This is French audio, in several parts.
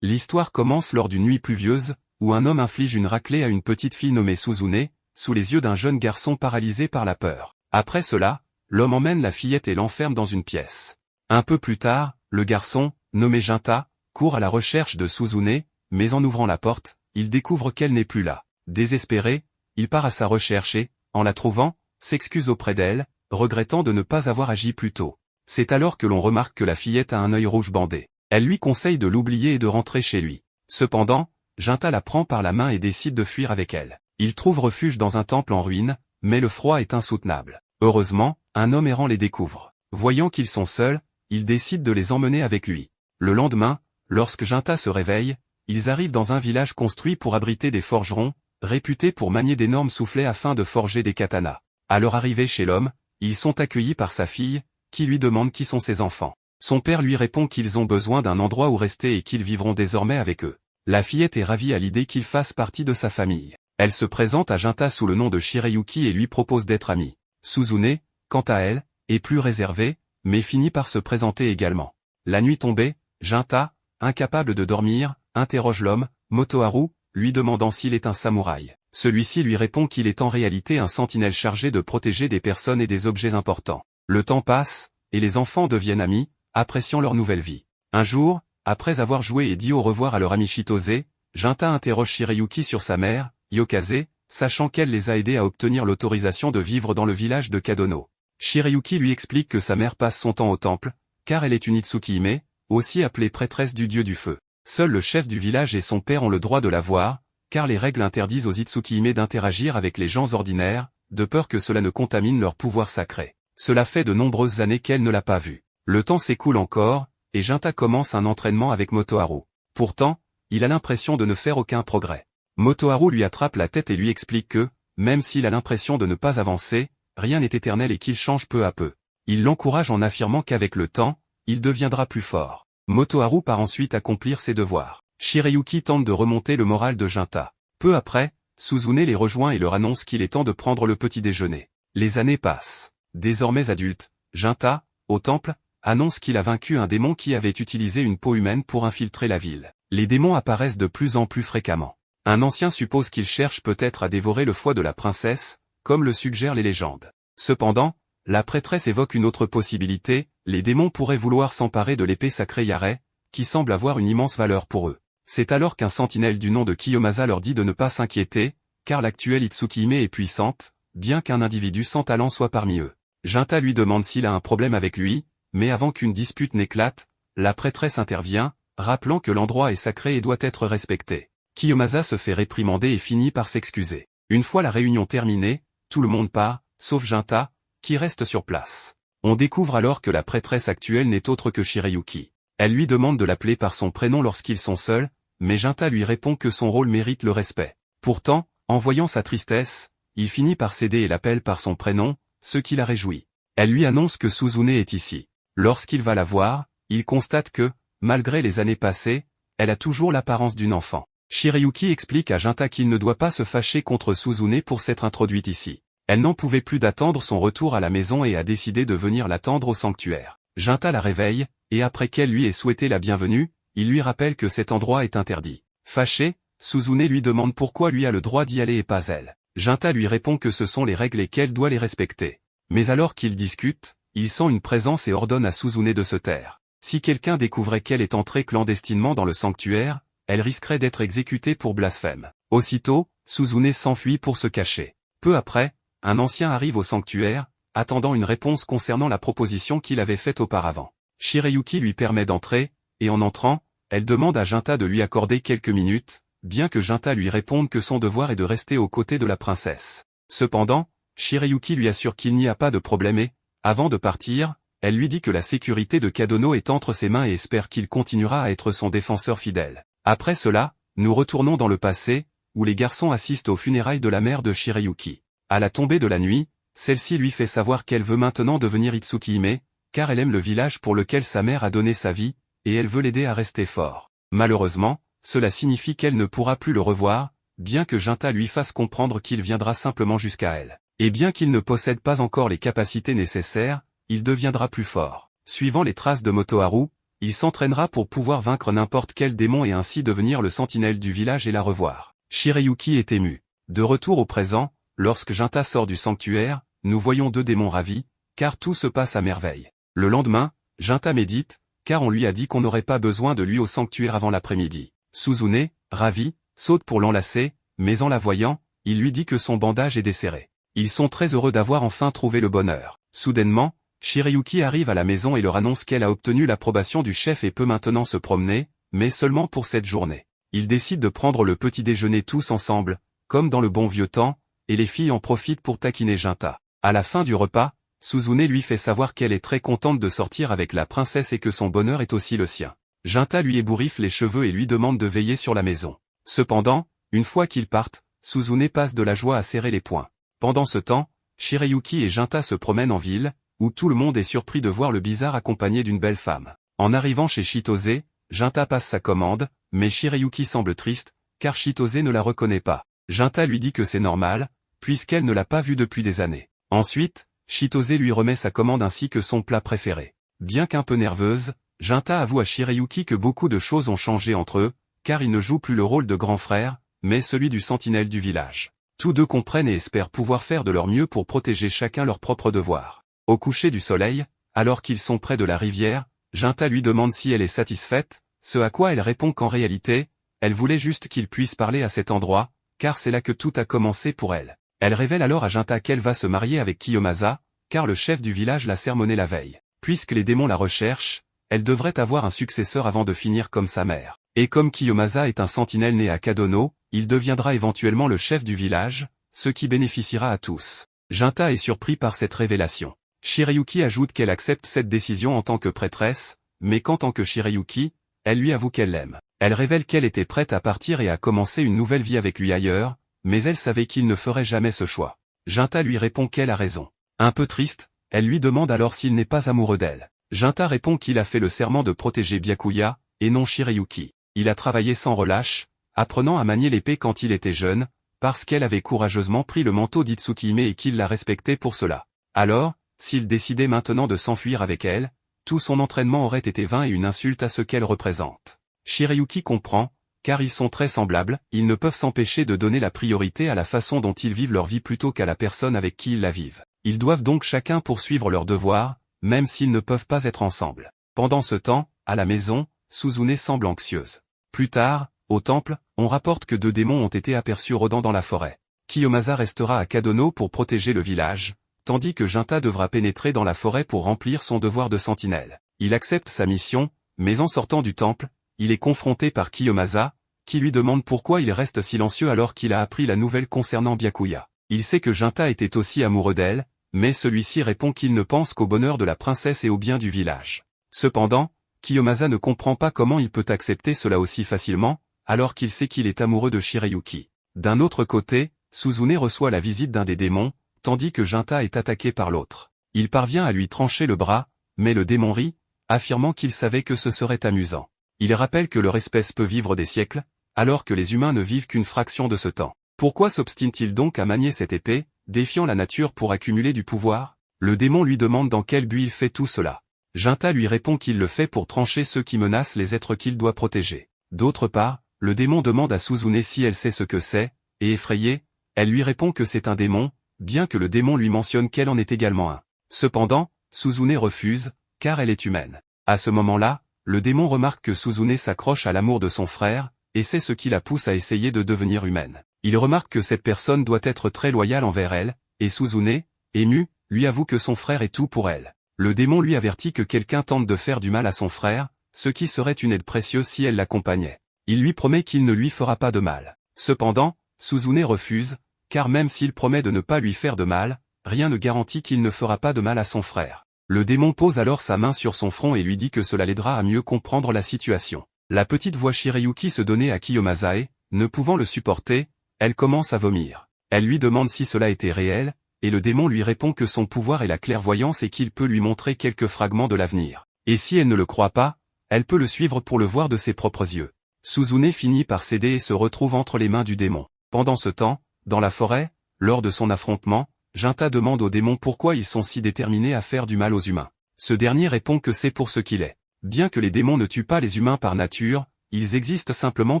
L'histoire commence lors d'une nuit pluvieuse, où un homme inflige une raclée à une petite fille nommée Suzune, sous les yeux d'un jeune garçon paralysé par la peur. Après cela, l'homme emmène la fillette et l'enferme dans une pièce. Un peu plus tard, le garçon, nommé Junta, court à la recherche de Suzune, mais en ouvrant la porte, il découvre qu'elle n'est plus là. Désespéré, il part à sa recherche et, en la trouvant, s'excuse auprès d'elle, regrettant de ne pas avoir agi plus tôt. C'est alors que l'on remarque que la fillette a un œil rouge bandé. Elle lui conseille de l'oublier et de rentrer chez lui. Cependant, Junta la prend par la main et décide de fuir avec elle. Il trouve refuge dans un temple en ruine, mais le froid est insoutenable. Heureusement, un homme errant les découvre. Voyant qu'ils sont seuls, il décide de les emmener avec lui. Le lendemain, lorsque Junta se réveille, ils arrivent dans un village construit pour abriter des forgerons, réputés pour manier d'énormes soufflets afin de forger des katanas. À leur arrivée chez l'homme, ils sont accueillis par sa fille, qui lui demande qui sont ses enfants. Son père lui répond qu'ils ont besoin d'un endroit où rester et qu'ils vivront désormais avec eux. La fillette est ravie à l'idée qu'ils fassent partie de sa famille. Elle se présente à Junta sous le nom de Shirayuki et lui propose d'être amie. Suzune, quant à elle, est plus réservée, mais finit par se présenter également. La nuit tombée, Junta, incapable de dormir, interroge l'homme, Motoharu, lui demandant s'il est un samouraï. Celui-ci lui répond qu'il est en réalité un sentinelle chargé de protéger des personnes et des objets importants. Le temps passe, et les enfants deviennent amis, appréciant leur nouvelle vie. Un jour, après avoir joué et dit au revoir à leur ami Chitose, Junta interroge Shirayuki sur sa mère, Yokaze, sachant qu'elle les a aidés à obtenir l'autorisation de vivre dans le village de Kadono. Shirayuki lui explique que sa mère passe son temps au temple, car elle est une Itsukihime, aussi appelée prêtresse du dieu du feu. Seul le chef du village et son père ont le droit de la voir, car les règles interdisent aux Itsukihime d'interagir avec les gens ordinaires, de peur que cela ne contamine leur pouvoir sacré. Cela fait de nombreuses années qu'elle ne l'a pas vu. Le temps s'écoule encore, et Junta commence un entraînement avec Motoharu. Pourtant, il a l'impression de ne faire aucun progrès. Motoharu lui attrape la tête et lui explique que, même s'il a l'impression de ne pas avancer, rien n'est éternel et qu'il change peu à peu. Il l'encourage en affirmant qu'avec le temps, il deviendra plus fort. Motoharu part ensuite accomplir ses devoirs. Shirayuki tente de remonter le moral de Junta. Peu après, Suzune les rejoint et leur annonce qu'il est temps de prendre le petit déjeuner. Les années passent. Désormais adulte, Junta, au temple, annonce qu'il a vaincu un démon qui avait utilisé une peau humaine pour infiltrer la ville. Les démons apparaissent de plus en plus fréquemment. Un ancien suppose qu'il cherche peut-être à dévorer le foie de la princesse, comme le suggèrent les légendes. Cependant, la prêtresse évoque une autre possibilité, les démons pourraient vouloir s'emparer de l'épée sacrée Yare, qui semble avoir une immense valeur pour eux. C'est alors qu'un sentinelle du nom de Kiyomasa leur dit de ne pas s'inquiéter, car l'actuelle Itsukihime est puissante, bien qu'un individu sans talent soit parmi eux. Junta lui demande s'il a un problème avec lui, mais avant qu'une dispute n'éclate, la prêtresse intervient, rappelant que l'endroit est sacré et doit être respecté. Kiyomasa se fait réprimander et finit par s'excuser. Une fois la réunion terminée, tout le monde part, sauf Junta, qui reste sur place. On découvre alors que la prêtresse actuelle n'est autre que Shirayuki. Elle lui demande de l'appeler par son prénom lorsqu'ils sont seuls, mais Junta lui répond que son rôle mérite le respect. Pourtant, en voyant sa tristesse, il finit par céder et l'appelle par son prénom, ce qui la réjouit. Elle lui annonce que Suzune est ici. Lorsqu'il va la voir, il constate que, malgré les années passées, elle a toujours l'apparence d'une enfant. Shirayuki explique à Junta qu'il ne doit pas se fâcher contre Suzune pour s'être introduite ici. Elle n'en pouvait plus d'attendre son retour à la maison et a décidé de venir l'attendre au sanctuaire. Junta la réveille, et après qu'elle lui ait souhaité la bienvenue, il lui rappelle que cet endroit est interdit. Fâché, Suzune lui demande pourquoi lui a le droit d'y aller et pas elle. Junta lui répond que ce sont les règles et qu'elle doit les respecter. Mais alors qu'ils discutent, il sent une présence et ordonne à Suzune de se taire. Si quelqu'un découvrait qu'elle est entrée clandestinement dans le sanctuaire, elle risquerait d'être exécutée pour blasphème. Aussitôt, Suzune s'enfuit pour se cacher. Peu après, un ancien arrive au sanctuaire, attendant une réponse concernant la proposition qu'il avait faite auparavant. Shirayuki lui permet d'entrer, et en entrant, elle demande à Junta de lui accorder quelques minutes, bien que Junta lui réponde que son devoir est de rester aux côtés de la princesse. Cependant, Shirayuki lui assure qu'il n'y a pas de problème et, avant de partir, elle lui dit que la sécurité de Kadono est entre ses mains et espère qu'il continuera à être son défenseur fidèle. Après cela, nous retournons dans le passé, où les garçons assistent aux funérailles de la mère de Shirayuki. À la tombée de la nuit, celle-ci lui fait savoir qu'elle veut maintenant devenir Itsukihime, car elle aime le village pour lequel sa mère a donné sa vie, et elle veut l'aider à rester fort. Malheureusement, cela signifie qu'elle ne pourra plus le revoir, bien que Junta lui fasse comprendre qu'il viendra simplement jusqu'à elle. Et bien qu'il ne possède pas encore les capacités nécessaires, il deviendra plus fort. Suivant les traces de Motoharu, il s'entraînera pour pouvoir vaincre n'importe quel démon et ainsi devenir le sentinelle du village et la revoir. Shirayuki est ému. De retour au présent, lorsque Jinta sort du sanctuaire, nous voyons deux démons ravis, car tout se passe à merveille. Le lendemain, Jinta médite, car on lui a dit qu'on n'aurait pas besoin de lui au sanctuaire avant l'après-midi. Suzune, ravi, saute pour l'enlacer, mais en la voyant, il lui dit que son bandage est desserré. Ils sont très heureux d'avoir enfin trouvé le bonheur. Soudainement, Shirayuki arrive à la maison et leur annonce qu'elle a obtenu l'approbation du chef et peut maintenant se promener, mais seulement pour cette journée. Ils décident de prendre le petit déjeuner tous ensemble, comme dans le bon vieux temps, et les filles en profitent pour taquiner Jinta. À la fin du repas, Suzune lui fait savoir qu'elle est très contente de sortir avec la princesse et que son bonheur est aussi le sien. Jinta lui ébouriffe les cheveux et lui demande de veiller sur la maison. Cependant, une fois qu'ils partent, Suzune passe de la joie à serrer les poings. Pendant ce temps, Shirayuki et Jinta se promènent en ville, où tout le monde est surpris de voir le bizarre accompagné d'une belle femme. En arrivant chez Chitose, Jinta passe sa commande, mais Shirayuki semble triste, car Chitose ne la reconnaît pas. Jinta lui dit que c'est normal, puisqu'elle ne l'a pas vu depuis des années. Ensuite, Chitose lui remet sa commande ainsi que son plat préféré. Bien qu'un peu nerveuse, Jinta avoue à Shirayuki que beaucoup de choses ont changé entre eux, car il ne joue plus le rôle de grand frère, mais celui du sentinelle du village. Tous deux comprennent et espèrent pouvoir faire de leur mieux pour protéger chacun leurs propres devoirs. Au coucher du soleil, alors qu'ils sont près de la rivière, Jinta lui demande si elle est satisfaite, ce à quoi elle répond qu'en réalité, elle voulait juste qu'il puisse parler à cet endroit, car c'est là que tout a commencé pour elle. Elle révèle alors à Jinta qu'elle va se marier avec Kiyomasa, car le chef du village l'a sermonné la veille. Puisque les démons la recherchent, elle devrait avoir un successeur avant de finir comme sa mère. Et comme Kiyomasa est un sentinelle né à Kadono, il deviendra éventuellement le chef du village, ce qui bénéficiera à tous. Jinta est surpris par cette révélation. Shirayuki ajoute qu'elle accepte cette décision en tant que prêtresse, mais qu'en tant que Shirayuki, elle lui avoue qu'elle l'aime. Elle révèle qu'elle était prête à partir et à commencer une nouvelle vie avec lui ailleurs, mais elle savait qu'il ne ferait jamais ce choix. Jinta lui répond qu'elle a raison. Un peu triste, elle lui demande alors s'il n'est pas amoureux d'elle. Jinta répond qu'il a fait le serment de protéger Byakuya, et non Shirayuki. Il a travaillé sans relâche, apprenant à manier l'épée quand il était jeune, parce qu'elle avait courageusement pris le manteau d'Itsukihime et qu'il la respectait pour cela. Alors, s'il décidait maintenant de s'enfuir avec elle, tout son entraînement aurait été vain et une insulte à ce qu'elle représente. Shirayuki comprend, car ils sont très semblables, ils ne peuvent s'empêcher de donner la priorité à la façon dont ils vivent leur vie plutôt qu'à la personne avec qui ils la vivent. Ils doivent donc chacun poursuivre leurs devoirs, même s'ils ne peuvent pas être ensemble. Pendant ce temps, à la maison, Suzune semble anxieuse. Plus tard, au temple, on rapporte que deux démons ont été aperçus rôdant dans la forêt. Kiyomasa restera à Kadono pour protéger le village, tandis que Jinta devra pénétrer dans la forêt pour remplir son devoir de sentinelle. Il accepte sa mission, mais en sortant du temple, il est confronté par Kiyomasa, qui lui demande pourquoi il reste silencieux alors qu'il a appris la nouvelle concernant Byakuya. Il sait que Jinta était aussi amoureux d'elle, mais celui-ci répond qu'il ne pense qu'au bonheur de la princesse et au bien du village. Cependant, Kiyomasa ne comprend pas comment il peut accepter cela aussi facilement, alors qu'il sait qu'il est amoureux de Shirayuki. D'un autre côté, Suzune reçoit la visite d'un des démons, tandis que Jinta est attaqué par l'autre. Il parvient à lui trancher le bras, mais le démon rit, affirmant qu'il savait que ce serait amusant. Il rappelle que leur espèce peut vivre des siècles, alors que les humains ne vivent qu'une fraction de ce temps. Pourquoi s'obstine-t-il donc à manier cette épée, défiant la nature pour accumuler du pouvoir? Le démon lui demande dans quel but il fait tout cela. Jinta lui répond qu'il le fait pour trancher ceux qui menacent les êtres qu'il doit protéger. D'autre part, le démon demande à Suzune si elle sait ce que c'est, et effrayée, elle lui répond que c'est un démon, bien que le démon lui mentionne qu'elle en est également un. Cependant, Suzune refuse, car elle est humaine. À ce moment-là, le démon remarque que Suzune s'accroche à l'amour de son frère, et c'est ce qui la pousse à essayer de devenir humaine. Il remarque que cette personne doit être très loyale envers elle, et Suzune, émue, lui avoue que son frère est tout pour elle. Le démon lui avertit que quelqu'un tente de faire du mal à son frère, ce qui serait une aide précieuse si elle l'accompagnait. Il lui promet qu'il ne lui fera pas de mal. Cependant, Suzune refuse, car même s'il promet de ne pas lui faire de mal, rien ne garantit qu'il ne fera pas de mal à son frère. Le démon pose alors sa main sur son front et lui dit que cela l'aidera à mieux comprendre la situation. La petite voix Shirayuki se donnait à Kiyomasa et, ne pouvant le supporter, elle commence à vomir. Elle lui demande si cela était réel, et le démon lui répond que son pouvoir est la clairvoyance et qu'il peut lui montrer quelques fragments de l'avenir. Et si elle ne le croit pas, elle peut le suivre pour le voir de ses propres yeux. Suzune finit par céder et se retrouve entre les mains du démon. Pendant ce temps, dans la forêt, lors de son affrontement, Jinta demande au démon pourquoi ils sont si déterminés à faire du mal aux humains. Ce dernier répond que c'est pour ce qu'il est. Bien que les démons ne tuent pas les humains par nature, ils existent simplement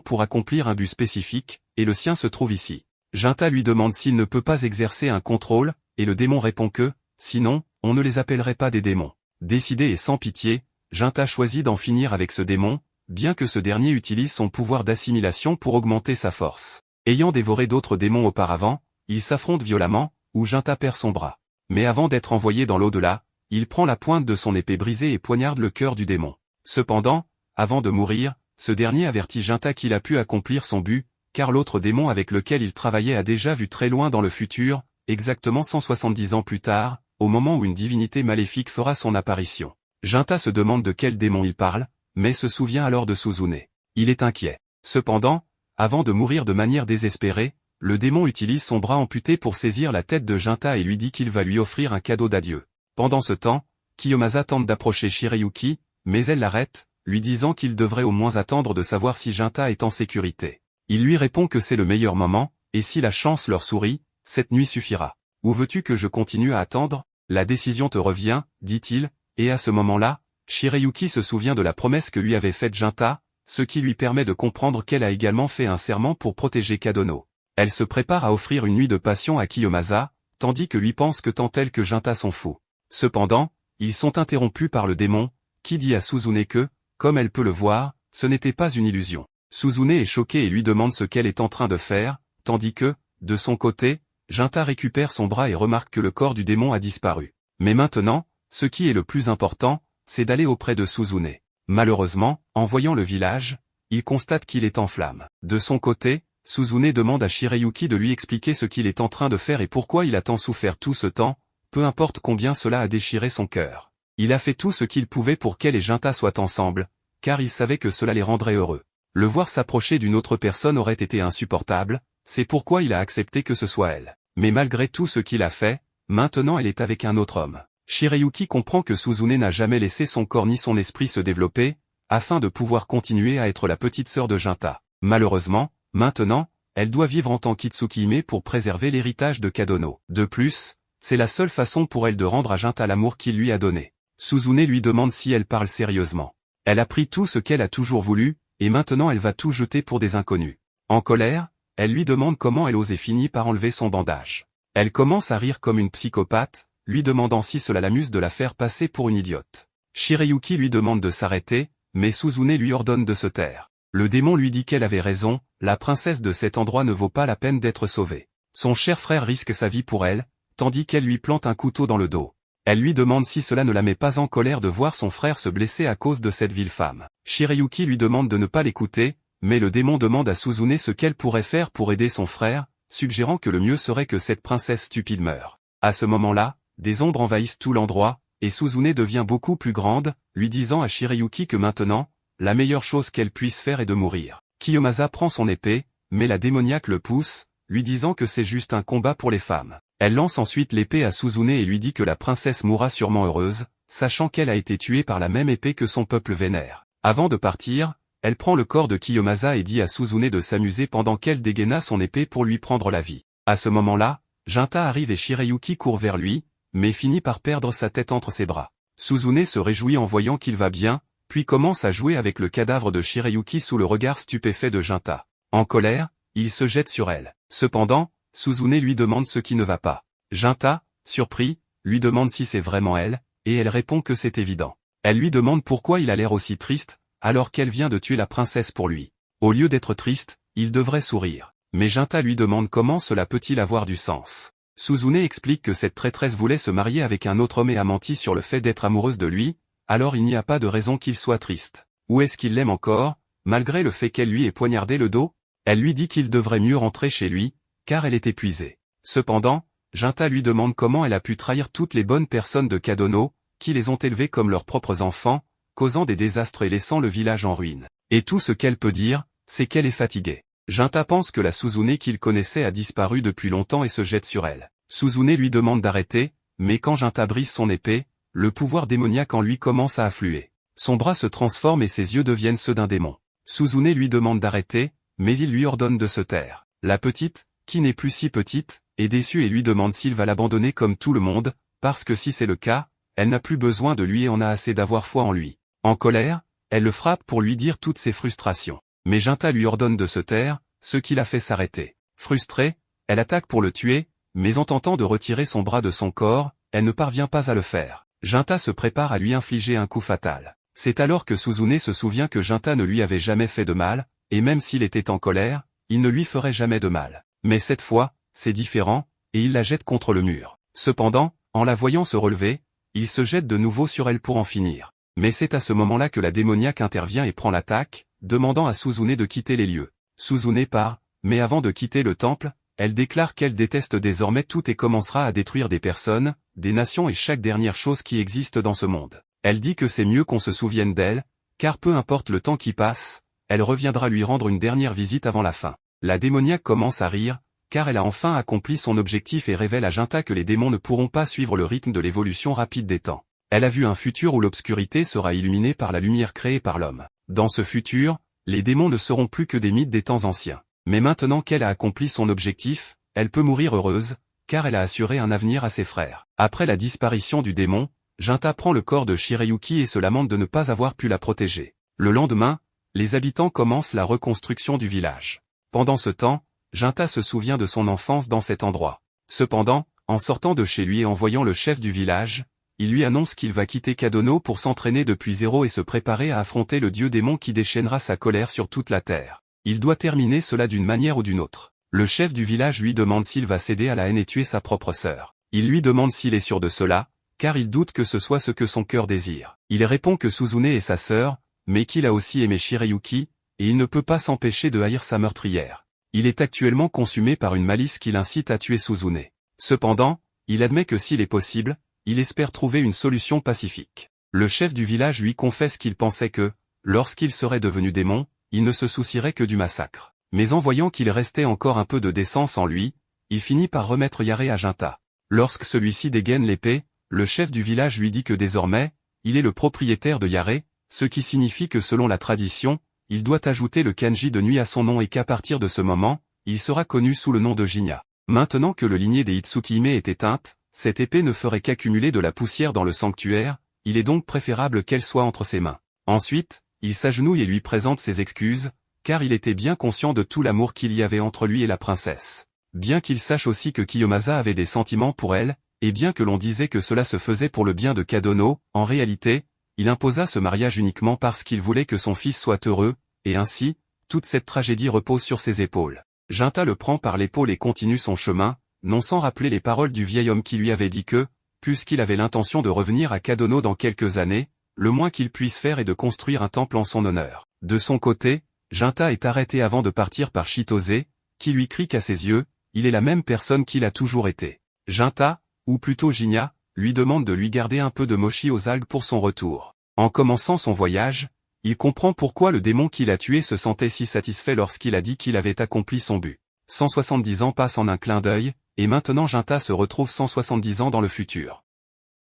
pour accomplir un but spécifique, et le sien se trouve ici. Jinta lui demande s'il ne peut pas exercer un contrôle, et le démon répond que, sinon, on ne les appellerait pas des démons. Décidé et sans pitié, Jinta choisit d'en finir avec ce démon, bien que ce dernier utilise son pouvoir d'assimilation pour augmenter sa force. Ayant dévoré d'autres démons auparavant, ils s'affrontent violemment, où Jinta perd son bras. Mais avant d'être envoyé dans l'au-delà, il prend la pointe de son épée brisée et poignarde le cœur du démon. Cependant, avant de mourir, ce dernier avertit Jinta qu'il a pu accomplir son but, car l'autre démon avec lequel il travaillait a déjà vu très loin dans le futur, exactement 170 ans plus tard, au moment où une divinité maléfique fera son apparition. Jinta se demande de quel démon il parle, mais se souvient alors de Suzune. Il est inquiet. Cependant, avant de mourir de manière désespérée, le démon utilise son bras amputé pour saisir la tête de Jinta et lui dit qu'il va lui offrir un cadeau d'adieu. Pendant ce temps, Kiyomasa tente d'approcher Shirayuki, mais elle l'arrête, lui disant qu'il devrait au moins attendre de savoir si Jinta est en sécurité. Il lui répond que c'est le meilleur moment, et si la chance leur sourit, cette nuit suffira. Où veux-tu que je continue à attendre? La décision te revient, dit-il, et à ce moment-là, Shirayuki se souvient de la promesse que lui avait faite Jinta, ce qui lui permet de comprendre qu'elle a également fait un serment pour protéger Kadono. Elle se prépare à offrir une nuit de passion à Kiyomasa, tandis que lui pense que tant elle que Jinta sont fous. Cependant, ils sont interrompus par le démon, qui dit à Suzune que, comme elle peut le voir, ce n'était pas une illusion. Suzune est choquée et lui demande ce qu'elle est en train de faire, tandis que, de son côté, Jinta récupère son bras et remarque que le corps du démon a disparu. Mais maintenant, ce qui est le plus important, c'est d'aller auprès de Suzune. Malheureusement, en voyant le village, il constate qu'il est en flammes. De son côté, Suzune demande à Shirayuki de lui expliquer ce qu'il est en train de faire et pourquoi il a tant souffert tout ce temps, peu importe combien cela a déchiré son cœur. Il a fait tout ce qu'il pouvait pour qu'elle et Jinta soient ensemble, car il savait que cela les rendrait heureux. Le voir s'approcher d'une autre personne aurait été insupportable, c'est pourquoi il a accepté que ce soit elle. Mais malgré tout ce qu'il a fait, maintenant elle est avec un autre homme. Shirayuki comprend que Suzune n'a jamais laissé son corps ni son esprit se développer, afin de pouvoir continuer à être la petite sœur de Jinta. Malheureusement, maintenant, elle doit vivre en tant qu'Itsukihime pour préserver l'héritage de Kadono. De plus, c'est la seule façon pour elle de rendre à Jinta l'amour qu'il lui a donné. Suzune lui demande si elle parle sérieusement. Elle a pris tout ce qu'elle a toujours voulu, et maintenant elle va tout jeter pour des inconnus. En colère, elle lui demande comment elle osait finir par enlever son bandage. Elle commence à rire comme une psychopathe, lui demandant si cela l'amuse de la faire passer pour une idiote. Shirayuki lui demande de s'arrêter, mais Suzune lui ordonne de se taire. Le démon lui dit qu'elle avait raison, la princesse de cet endroit ne vaut pas la peine d'être sauvée. Son cher frère risque sa vie pour elle, tandis qu'elle lui plante un couteau dans le dos. Elle lui demande si cela ne la met pas en colère de voir son frère se blesser à cause de cette vile femme. Shirayuki lui demande de ne pas l'écouter, mais le démon demande à Suzune ce qu'elle pourrait faire pour aider son frère, suggérant que le mieux serait que cette princesse stupide meure. À ce moment-là, des ombres envahissent tout l'endroit, et Suzune devient beaucoup plus grande, lui disant à Shirayuki que maintenant, la meilleure chose qu'elle puisse faire est de mourir. Kiyomasa prend son épée, mais la démoniaque le pousse, lui disant que c'est juste un combat pour les femmes. Elle lance ensuite l'épée à Suzune et lui dit que la princesse mourra sûrement heureuse, sachant qu'elle a été tuée par la même épée que son peuple vénère. Avant de partir, elle prend le corps de Kiyomasa et dit à Suzune de s'amuser pendant qu'elle dégaina son épée pour lui prendre la vie. À ce moment-là, Jinta arrive et Shirayuki court vers lui, mais finit par perdre sa tête entre ses bras. Suzune se réjouit en voyant qu'il va bien, puis commence à jouer avec le cadavre de Shirayuki sous le regard stupéfait de Jinta. En colère, il se jette sur elle. Cependant, Suzune lui demande ce qui ne va pas. Jinta, surpris, lui demande si c'est vraiment elle, et elle répond que c'est évident. Elle lui demande pourquoi il a l'air aussi triste, alors qu'elle vient de tuer la princesse pour lui. Au lieu d'être triste, il devrait sourire. Mais Jinta lui demande comment cela peut-il avoir du sens. Suzune explique que cette traîtresse voulait se marier avec un autre homme et a menti sur le fait d'être amoureuse de lui, alors il n'y a pas de raison qu'il soit triste. Ou est-ce qu'il l'aime encore, malgré le fait qu'elle lui ait poignardé le dos? Elle lui dit qu'il devrait mieux rentrer chez lui, car elle est épuisée. Cependant, Jinta lui demande comment elle a pu trahir toutes les bonnes personnes de Kadono, qui les ont élevés comme leurs propres enfants, causant des désastres et laissant le village en ruine. Et tout ce qu'elle peut dire, c'est qu'elle est fatiguée. Jinta pense que la Suzune qu'il connaissait a disparu depuis longtemps et se jette sur elle. Suzune lui demande d'arrêter, mais quand Jinta brise son épée, le pouvoir démoniaque en lui commence à affluer. Son bras se transforme et ses yeux deviennent ceux d'un démon. Suzune lui demande d'arrêter, mais il lui ordonne de se taire. La petite, qui n'est plus si petite, est déçue et lui demande s'il va l'abandonner comme tout le monde, parce que si c'est le cas, elle n'a plus besoin de lui et en a assez d'avoir foi en lui. En colère, elle le frappe pour lui dire toutes ses frustrations. Mais Jinta lui ordonne de se taire, ce qui la fait s'arrêter. Frustrée, elle attaque pour le tuer, mais en tentant de retirer son bras de son corps, elle ne parvient pas à le faire. Jinta se prépare à lui infliger un coup fatal. C'est alors que Suzune se souvient que Jinta ne lui avait jamais fait de mal, et même s'il était en colère, il ne lui ferait jamais de mal. Mais cette fois, c'est différent, et il la jette contre le mur. Cependant, en la voyant se relever, il se jette de nouveau sur elle pour en finir. Mais c'est à ce moment-là que la démoniaque intervient et prend l'attaque, demandant à Suzune de quitter les lieux. Suzune part, mais avant de quitter le temple, elle déclare qu'elle déteste désormais tout et commencera à détruire des personnes, des nations et chaque dernière chose qui existe dans ce monde. Elle dit que c'est mieux qu'on se souvienne d'elle, car peu importe le temps qui passe, elle reviendra lui rendre une dernière visite avant la fin. La démoniaque commence à rire, car elle a enfin accompli son objectif et révèle à Jinta que les démons ne pourront pas suivre le rythme de l'évolution rapide des temps. Elle a vu un futur où l'obscurité sera illuminée par la lumière créée par l'homme. Dans ce futur, les démons ne seront plus que des mythes des temps anciens. Mais maintenant qu'elle a accompli son objectif, elle peut mourir heureuse, car elle a assuré un avenir à ses frères. Après la disparition du démon, Jinta prend le corps de Shirayuki et se lamente de ne pas avoir pu la protéger. Le lendemain, les habitants commencent la reconstruction du village. Pendant ce temps, Jinta se souvient de son enfance dans cet endroit. Cependant, en sortant de chez lui et en voyant le chef du village, il lui annonce qu'il va quitter Kadono pour s'entraîner depuis zéro et se préparer à affronter le dieu démon qui déchaînera sa colère sur toute la terre. Il doit terminer cela d'une manière ou d'une autre. Le chef du village lui demande s'il va céder à la haine et tuer sa propre sœur. Il lui demande s'il est sûr de cela, car il doute que ce soit ce que son cœur désire. Il répond que Suzune est sa sœur, mais qu'il a aussi aimé Shirayuki, et il ne peut pas s'empêcher de haïr sa meurtrière. Il est actuellement consumé par une malice qui l'incite à tuer Suzune. Cependant, il admet que s'il est possible, il espère trouver une solution pacifique. Le chef du village lui confesse qu'il pensait que, lorsqu'il serait devenu démon, il ne se soucierait que du massacre. Mais en voyant qu'il restait encore un peu de décence en lui, il finit par remettre Yare à Jinta. Lorsque celui-ci dégaine l'épée, le chef du village lui dit que désormais, il est le propriétaire de Yare, ce qui signifie que selon la tradition, il doit ajouter le kanji de nuit à son nom et qu'à partir de ce moment, il sera connu sous le nom de Jinya. Maintenant que le lignée des Itsukihime est éteinte, cette épée ne ferait qu'accumuler de la poussière dans le sanctuaire, il est donc préférable qu'elle soit entre ses mains. Ensuite, il s'agenouille et lui présente ses excuses, car il était bien conscient de tout l'amour qu'il y avait entre lui et la princesse. Bien qu'il sache aussi que Kiyomasa avait des sentiments pour elle, et bien que l'on disait que cela se faisait pour le bien de Kadono, en réalité, il imposa ce mariage uniquement parce qu'il voulait que son fils soit heureux, et ainsi, toute cette tragédie repose sur ses épaules. Jinta le prend par l'épaule et continue son chemin, non sans rappeler les paroles du vieil homme qui lui avait dit que, puisqu'il avait l'intention de revenir à Kadono dans quelques années, le moins qu'il puisse faire est de construire un temple en son honneur. De son côté, Jinta est arrêté avant de partir par Chitose, qui lui crie qu'à ses yeux, il est la même personne qu'il a toujours été. Jinta, ou plutôt Jinya, lui demande de lui garder un peu de mochi aux algues pour son retour. En commençant son voyage, il comprend pourquoi le démon qu'il a tué se sentait si satisfait lorsqu'il a dit qu'il avait accompli son but. 170 ans passent en un clin d'œil, et maintenant Jinta se retrouve 170 ans dans le futur.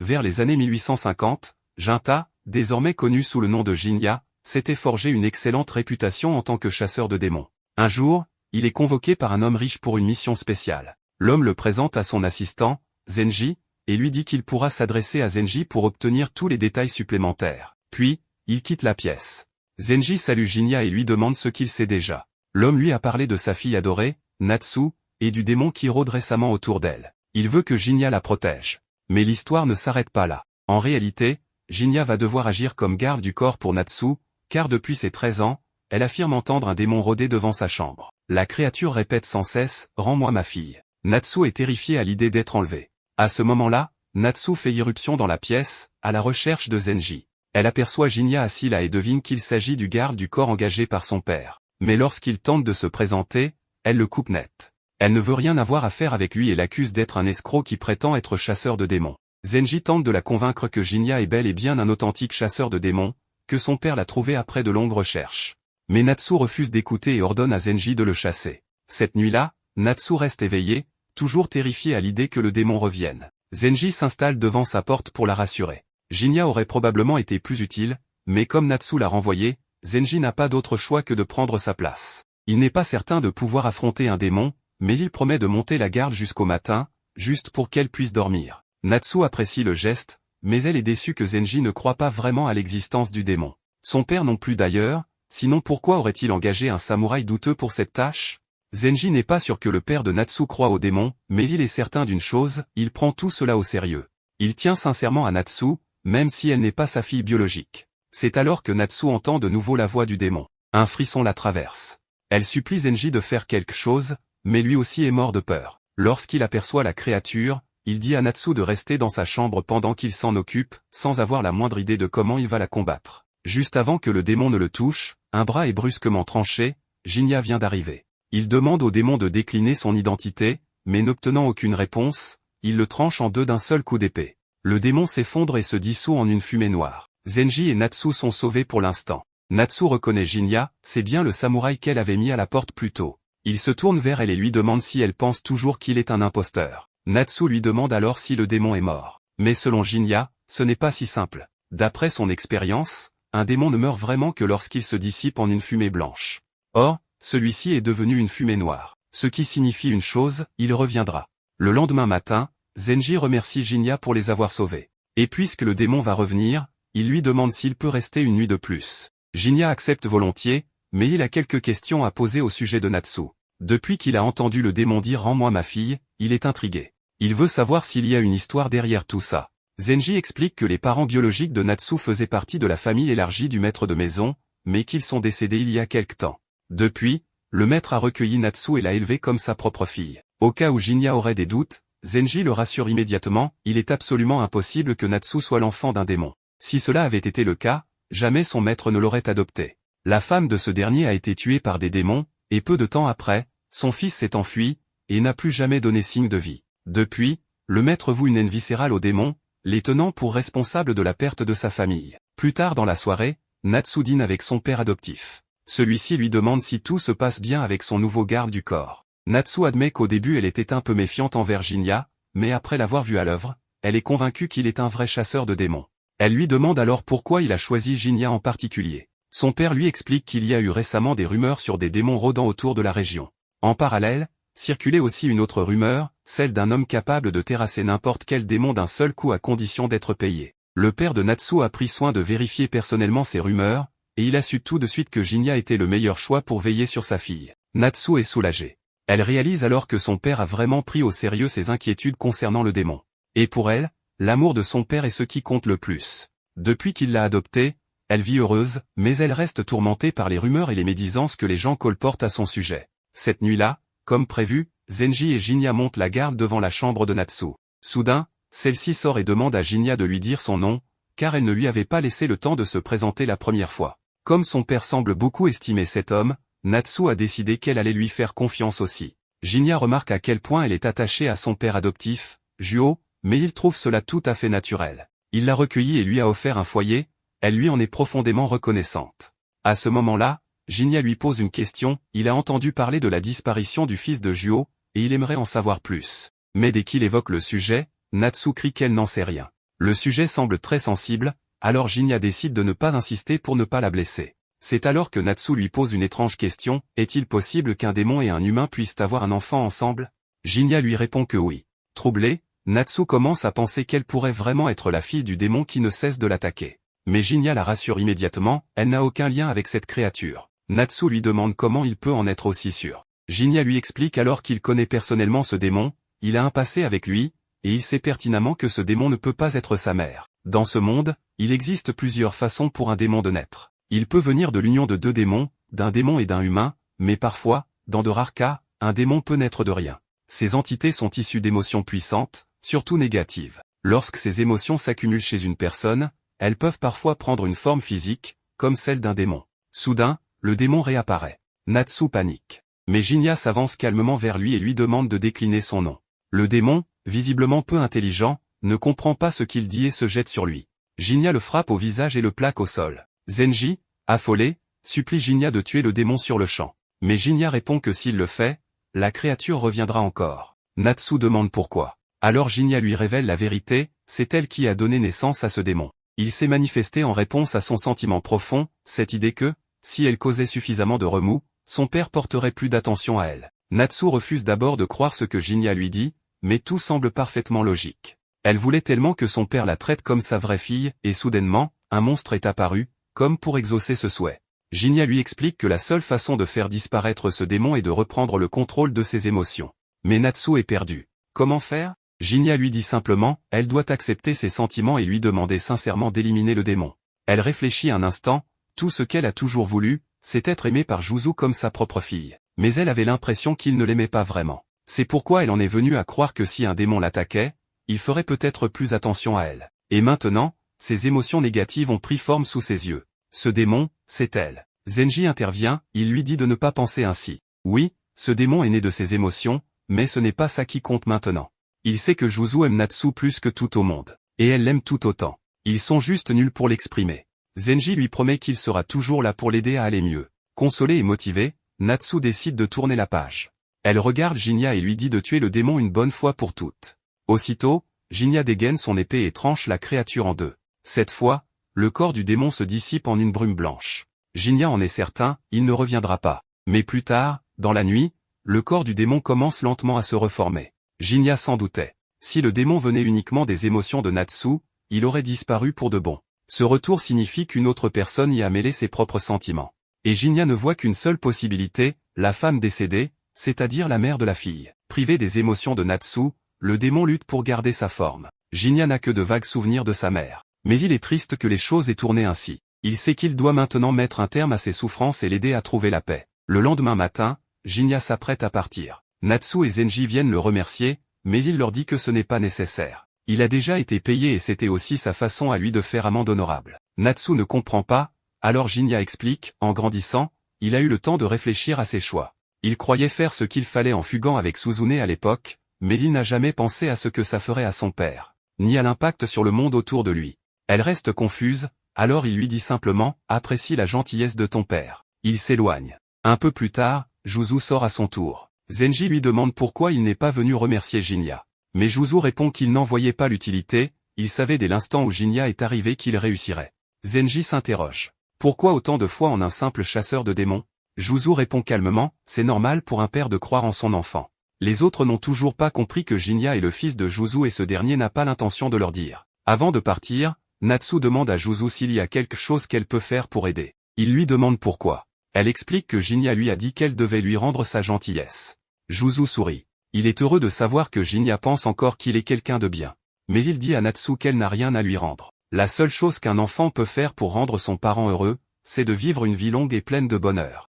Vers les années 1850, Jinta, désormais connu sous le nom de Jinya, s'était forgé une excellente réputation en tant que chasseur de démons. Un jour, il est convoqué par un homme riche pour une mission spéciale. L'homme le présente à son assistant, Zenji, et lui dit qu'il pourra s'adresser à Zenji pour obtenir tous les détails supplémentaires. Puis, il quitte la pièce. Zenji salue Jinya et lui demande ce qu'il sait déjà. L'homme lui a parlé de sa fille adorée, Natsu, et du démon qui rôde récemment autour d'elle. Il veut que Jinya la protège. Mais l'histoire ne s'arrête pas là. En réalité, Jinya va devoir agir comme garde du corps pour Natsu, car depuis ses 13 ans, elle affirme entendre un démon rôder devant sa chambre. La créature répète sans cesse « Rends-moi ma fille ». Natsu est terrifiée à l'idée d'être enlevée. À ce moment-là, Natsu fait irruption dans la pièce, à la recherche de Zenji. Elle aperçoit Jinya assis là et devine qu'il s'agit du garde du corps engagé par son père. Mais lorsqu'il tente de se présenter, elle le coupe net. Elle ne veut rien avoir à faire avec lui et l'accuse d'être un escroc qui prétend être chasseur de démons. Zenji tente de la convaincre que Jinya est bel et bien un authentique chasseur de démons, que son père l'a trouvé après de longues recherches. Mais Natsu refuse d'écouter et ordonne à Zenji de le chasser. Cette nuit-là, Natsu reste éveillée, toujours terrifiée à l'idée que le démon revienne. Zenji s'installe devant sa porte pour la rassurer. Jinya aurait probablement été plus utile, mais comme Natsu l'a renvoyé, Zenji n'a pas d'autre choix que de prendre sa place. Il n'est pas certain de pouvoir affronter un démon, mais il promet de monter la garde jusqu'au matin, juste pour qu'elle puisse dormir. Natsu apprécie le geste, mais elle est déçue que Zenji ne croit pas vraiment à l'existence du démon. Son père non plus d'ailleurs, sinon pourquoi aurait-il engagé un samouraï douteux pour cette tâche? Zenji n'est pas sûr que le père de Natsu croit au démon, mais il est certain d'une chose, il prend tout cela au sérieux. Il tient sincèrement à Natsu, même si elle n'est pas sa fille biologique. C'est alors que Natsu entend de nouveau la voix du démon. Un frisson la traverse. Elle supplie Zenji de faire quelque chose, mais lui aussi est mort de peur. Lorsqu'il aperçoit la créature, il dit à Natsu de rester dans sa chambre pendant qu'il s'en occupe, sans avoir la moindre idée de comment il va la combattre. Juste avant que le démon ne le touche, un bras est brusquement tranché, Jinya vient d'arriver. Il demande au démon de décliner son identité, mais n'obtenant aucune réponse, il le tranche en deux d'un seul coup d'épée. Le démon s'effondre et se dissout en une fumée noire. Zenji et Natsu sont sauvés pour l'instant. Natsu reconnaît Jinya, c'est bien le samouraï qu'elle avait mis à la porte plus tôt. Il se tourne vers elle et lui demande si elle pense toujours qu'il est un imposteur. Natsu lui demande alors si le démon est mort. Mais selon Jinya, ce n'est pas si simple. D'après son expérience, un démon ne meurt vraiment que lorsqu'il se dissipe en une fumée blanche. Or, celui-ci est devenu une fumée noire. Ce qui signifie une chose, il reviendra. Le lendemain matin, Zenji remercie Jinya pour les avoir sauvés. Et puisque le démon va revenir, il lui demande s'il peut rester une nuit de plus. Jinya accepte volontiers, mais il a quelques questions à poser au sujet de Natsu. Depuis qu'il a entendu le démon dire « Rends-moi ma fille », il est intrigué. Il veut savoir s'il y a une histoire derrière tout ça. Zenji explique que les parents biologiques de Natsu faisaient partie de la famille élargie du maître de maison, mais qu'ils sont décédés il y a quelque temps. Depuis, le maître a recueilli Natsu et l'a élevée comme sa propre fille. Au cas où Jinya aurait des doutes, Zenji le rassure immédiatement, il est absolument impossible que Natsu soit l'enfant d'un démon. Si cela avait été le cas, jamais son maître ne l'aurait adopté. La femme de ce dernier a été tuée par des démons, et peu de temps après, son fils s'est enfui, et n'a plus jamais donné signe de vie. Depuis, le maître voue une haine viscérale aux démons, les tenant pour responsables de la perte de sa famille. Plus tard dans la soirée, Natsu dîne avec son père adoptif. Celui-ci lui demande si tout se passe bien avec son nouveau garde du corps. Natsu admet qu'au début elle était un peu méfiante envers Jinya, mais après l'avoir vu à l'œuvre, elle est convaincue qu'il est un vrai chasseur de démons. Elle lui demande alors pourquoi il a choisi Jinya en particulier. Son père lui explique qu'il y a eu récemment des rumeurs sur des démons rôdant autour de la région. En parallèle, circulait aussi une autre rumeur, celle d'un homme capable de terrasser n'importe quel démon d'un seul coup à condition d'être payé. Le père de Natsu a pris soin de vérifier personnellement ces rumeurs, et il a su tout de suite que Jinya était le meilleur choix pour veiller sur sa fille. Natsu est soulagée. Elle réalise alors que son père a vraiment pris au sérieux ses inquiétudes concernant le démon. Et pour elle, l'amour de son père est ce qui compte le plus. Depuis qu'il l'a adoptée, elle vit heureuse, mais elle reste tourmentée par les rumeurs et les médisances que les gens colportent à son sujet. Cette nuit-là, comme prévu, Zenji et Jinya montent la garde devant la chambre de Natsu. Soudain, celle-ci sort et demande à Jinya de lui dire son nom, car elle ne lui avait pas laissé le temps de se présenter la première fois. Comme son père semble beaucoup estimer cet homme, Natsu a décidé qu'elle allait lui faire confiance aussi. Jinya remarque à quel point elle est attachée à son père adoptif, Juho, mais il trouve cela tout à fait naturel. Il l'a recueillie et lui a offert un foyer, elle lui en est profondément reconnaissante. À ce moment-là, Jinya lui pose une question, il a entendu parler de la disparition du fils de Juho, et il aimerait en savoir plus. Mais dès qu'il évoque le sujet, Natsu crie qu'elle n'en sait rien. Le sujet semble très sensible, alors Jinya décide de ne pas insister pour ne pas la blesser. C'est alors que Natsu lui pose une étrange question, est-il possible qu'un démon et un humain puissent avoir un enfant ensemble? Jinya lui répond que oui. Troublé, Natsu commence à penser qu'elle pourrait vraiment être la fille du démon qui ne cesse de l'attaquer. Mais Jinya la rassure immédiatement, elle n'a aucun lien avec cette créature. Natsu lui demande comment il peut en être aussi sûr. Jinya lui explique alors qu'il connaît personnellement ce démon, il a un passé avec lui, et il sait pertinemment que ce démon ne peut pas être sa mère. Dans ce monde, il existe plusieurs façons pour un démon de naître. Il peut venir de l'union de deux démons, d'un démon et d'un humain, mais parfois, dans de rares cas, un démon peut naître de rien. Ces entités sont issues d'émotions puissantes, surtout négatives. Lorsque ces émotions s'accumulent chez une personne, elles peuvent parfois prendre une forme physique, comme celle d'un démon. Soudain, le démon réapparaît. Natsu panique. Mais Jinya s'avance calmement vers lui et lui demande de décliner son nom. Le démon, visiblement peu intelligent, ne comprend pas ce qu'il dit et se jette sur lui. Jinya le frappe au visage et le plaque au sol. Zenji, affolé, supplie Jinya de tuer le démon sur le champ. Mais Jinya répond que s'il le fait, la créature reviendra encore. Natsu demande pourquoi. Alors Jinya lui révèle la vérité, c'est elle qui a donné naissance à ce démon. Il s'est manifesté en réponse à son sentiment profond, cette idée que, si elle causait suffisamment de remous, son père porterait plus d'attention à elle. Natsu refuse d'abord de croire ce que Jinya lui dit, mais tout semble parfaitement logique. Elle voulait tellement que son père la traite comme sa vraie fille, et soudainement, un monstre est apparu, comme pour exaucer ce souhait. Jinya lui explique que la seule façon de faire disparaître ce démon est de reprendre le contrôle de ses émotions. Mais Natsu est perdue. Comment faire? Jinya lui dit simplement, elle doit accepter ses sentiments et lui demander sincèrement d'éliminer le démon. Elle réfléchit un instant, tout ce qu'elle a toujours voulu, c'est être aimée par Juzu comme sa propre fille. Mais elle avait l'impression qu'il ne l'aimait pas vraiment. C'est pourquoi elle en est venue à croire que si un démon l'attaquait, il ferait peut-être plus attention à elle. Et maintenant, ses émotions négatives ont pris forme sous ses yeux. Ce démon, c'est elle. Zenji intervient, il lui dit de ne pas penser ainsi. Oui, ce démon est né de ses émotions, mais ce n'est pas ça qui compte maintenant. Il sait que Juzu aime Natsu plus que tout au monde. Et elle l'aime tout autant. Ils sont juste nuls pour l'exprimer. Zenji lui promet qu'il sera toujours là pour l'aider à aller mieux. Consolée et motivée, Natsu décide de tourner la page. Elle regarde Jinya et lui dit de tuer le démon une bonne fois pour toutes. Aussitôt, Jinya dégaine son épée et tranche la créature en deux. Cette fois, le corps du démon se dissipe en une brume blanche. Jinya en est certain, il ne reviendra pas. Mais plus tard, dans la nuit, le corps du démon commence lentement à se reformer. Jinya s'en doutait. Si le démon venait uniquement des émotions de Natsu, il aurait disparu pour de bon. Ce retour signifie qu'une autre personne y a mêlé ses propres sentiments. Et Jinya ne voit qu'une seule possibilité, la femme décédée, c'est-à-dire la mère de la fille. Privée des émotions de Natsu, le démon lutte pour garder sa forme. Jinya n'a que de vagues souvenirs de sa mère. Mais il est triste que les choses aient tourné ainsi. Il sait qu'il doit maintenant mettre un terme à ses souffrances et l'aider à trouver la paix. Le lendemain matin, Jinya s'apprête à partir. Natsu et Zenji viennent le remercier, mais il leur dit que ce n'est pas nécessaire. Il a déjà été payé et c'était aussi sa façon à lui de faire amende honorable. Natsu ne comprend pas, alors Jinya explique, en grandissant, il a eu le temps de réfléchir à ses choix. Il croyait faire ce qu'il fallait en fuguant avec Suzune à l'époque, mais il n'a jamais pensé à ce que ça ferait à son père, ni à l'impact sur le monde autour de lui. Elle reste confuse, alors il lui dit simplement, apprécie la gentillesse de ton père. Il s'éloigne. Un peu plus tard, Juzu sort à son tour. Zenji lui demande pourquoi il n'est pas venu remercier Jinya. Mais Juzu répond qu'il n'en voyait pas l'utilité, il savait dès l'instant où Jinya est arrivé qu'il réussirait. Zenji s'interroge. Pourquoi autant de foi en un simple chasseur de démons? Juzu répond calmement, c'est normal pour un père de croire en son enfant. Les autres n'ont toujours pas compris que Jinya est le fils de Juzu et ce dernier n'a pas l'intention de leur dire. Avant de partir, Natsu demande à Juzu s'il y a quelque chose qu'elle peut faire pour aider. Il lui demande pourquoi. Elle explique que Jinya lui a dit qu'elle devait lui rendre sa gentillesse. Juzu sourit. Il est heureux de savoir que Jinya pense encore qu'il est quelqu'un de bien. Mais il dit à Natsu qu'elle n'a rien à lui rendre. La seule chose qu'un enfant peut faire pour rendre son parent heureux, c'est de vivre une vie longue et pleine de bonheur.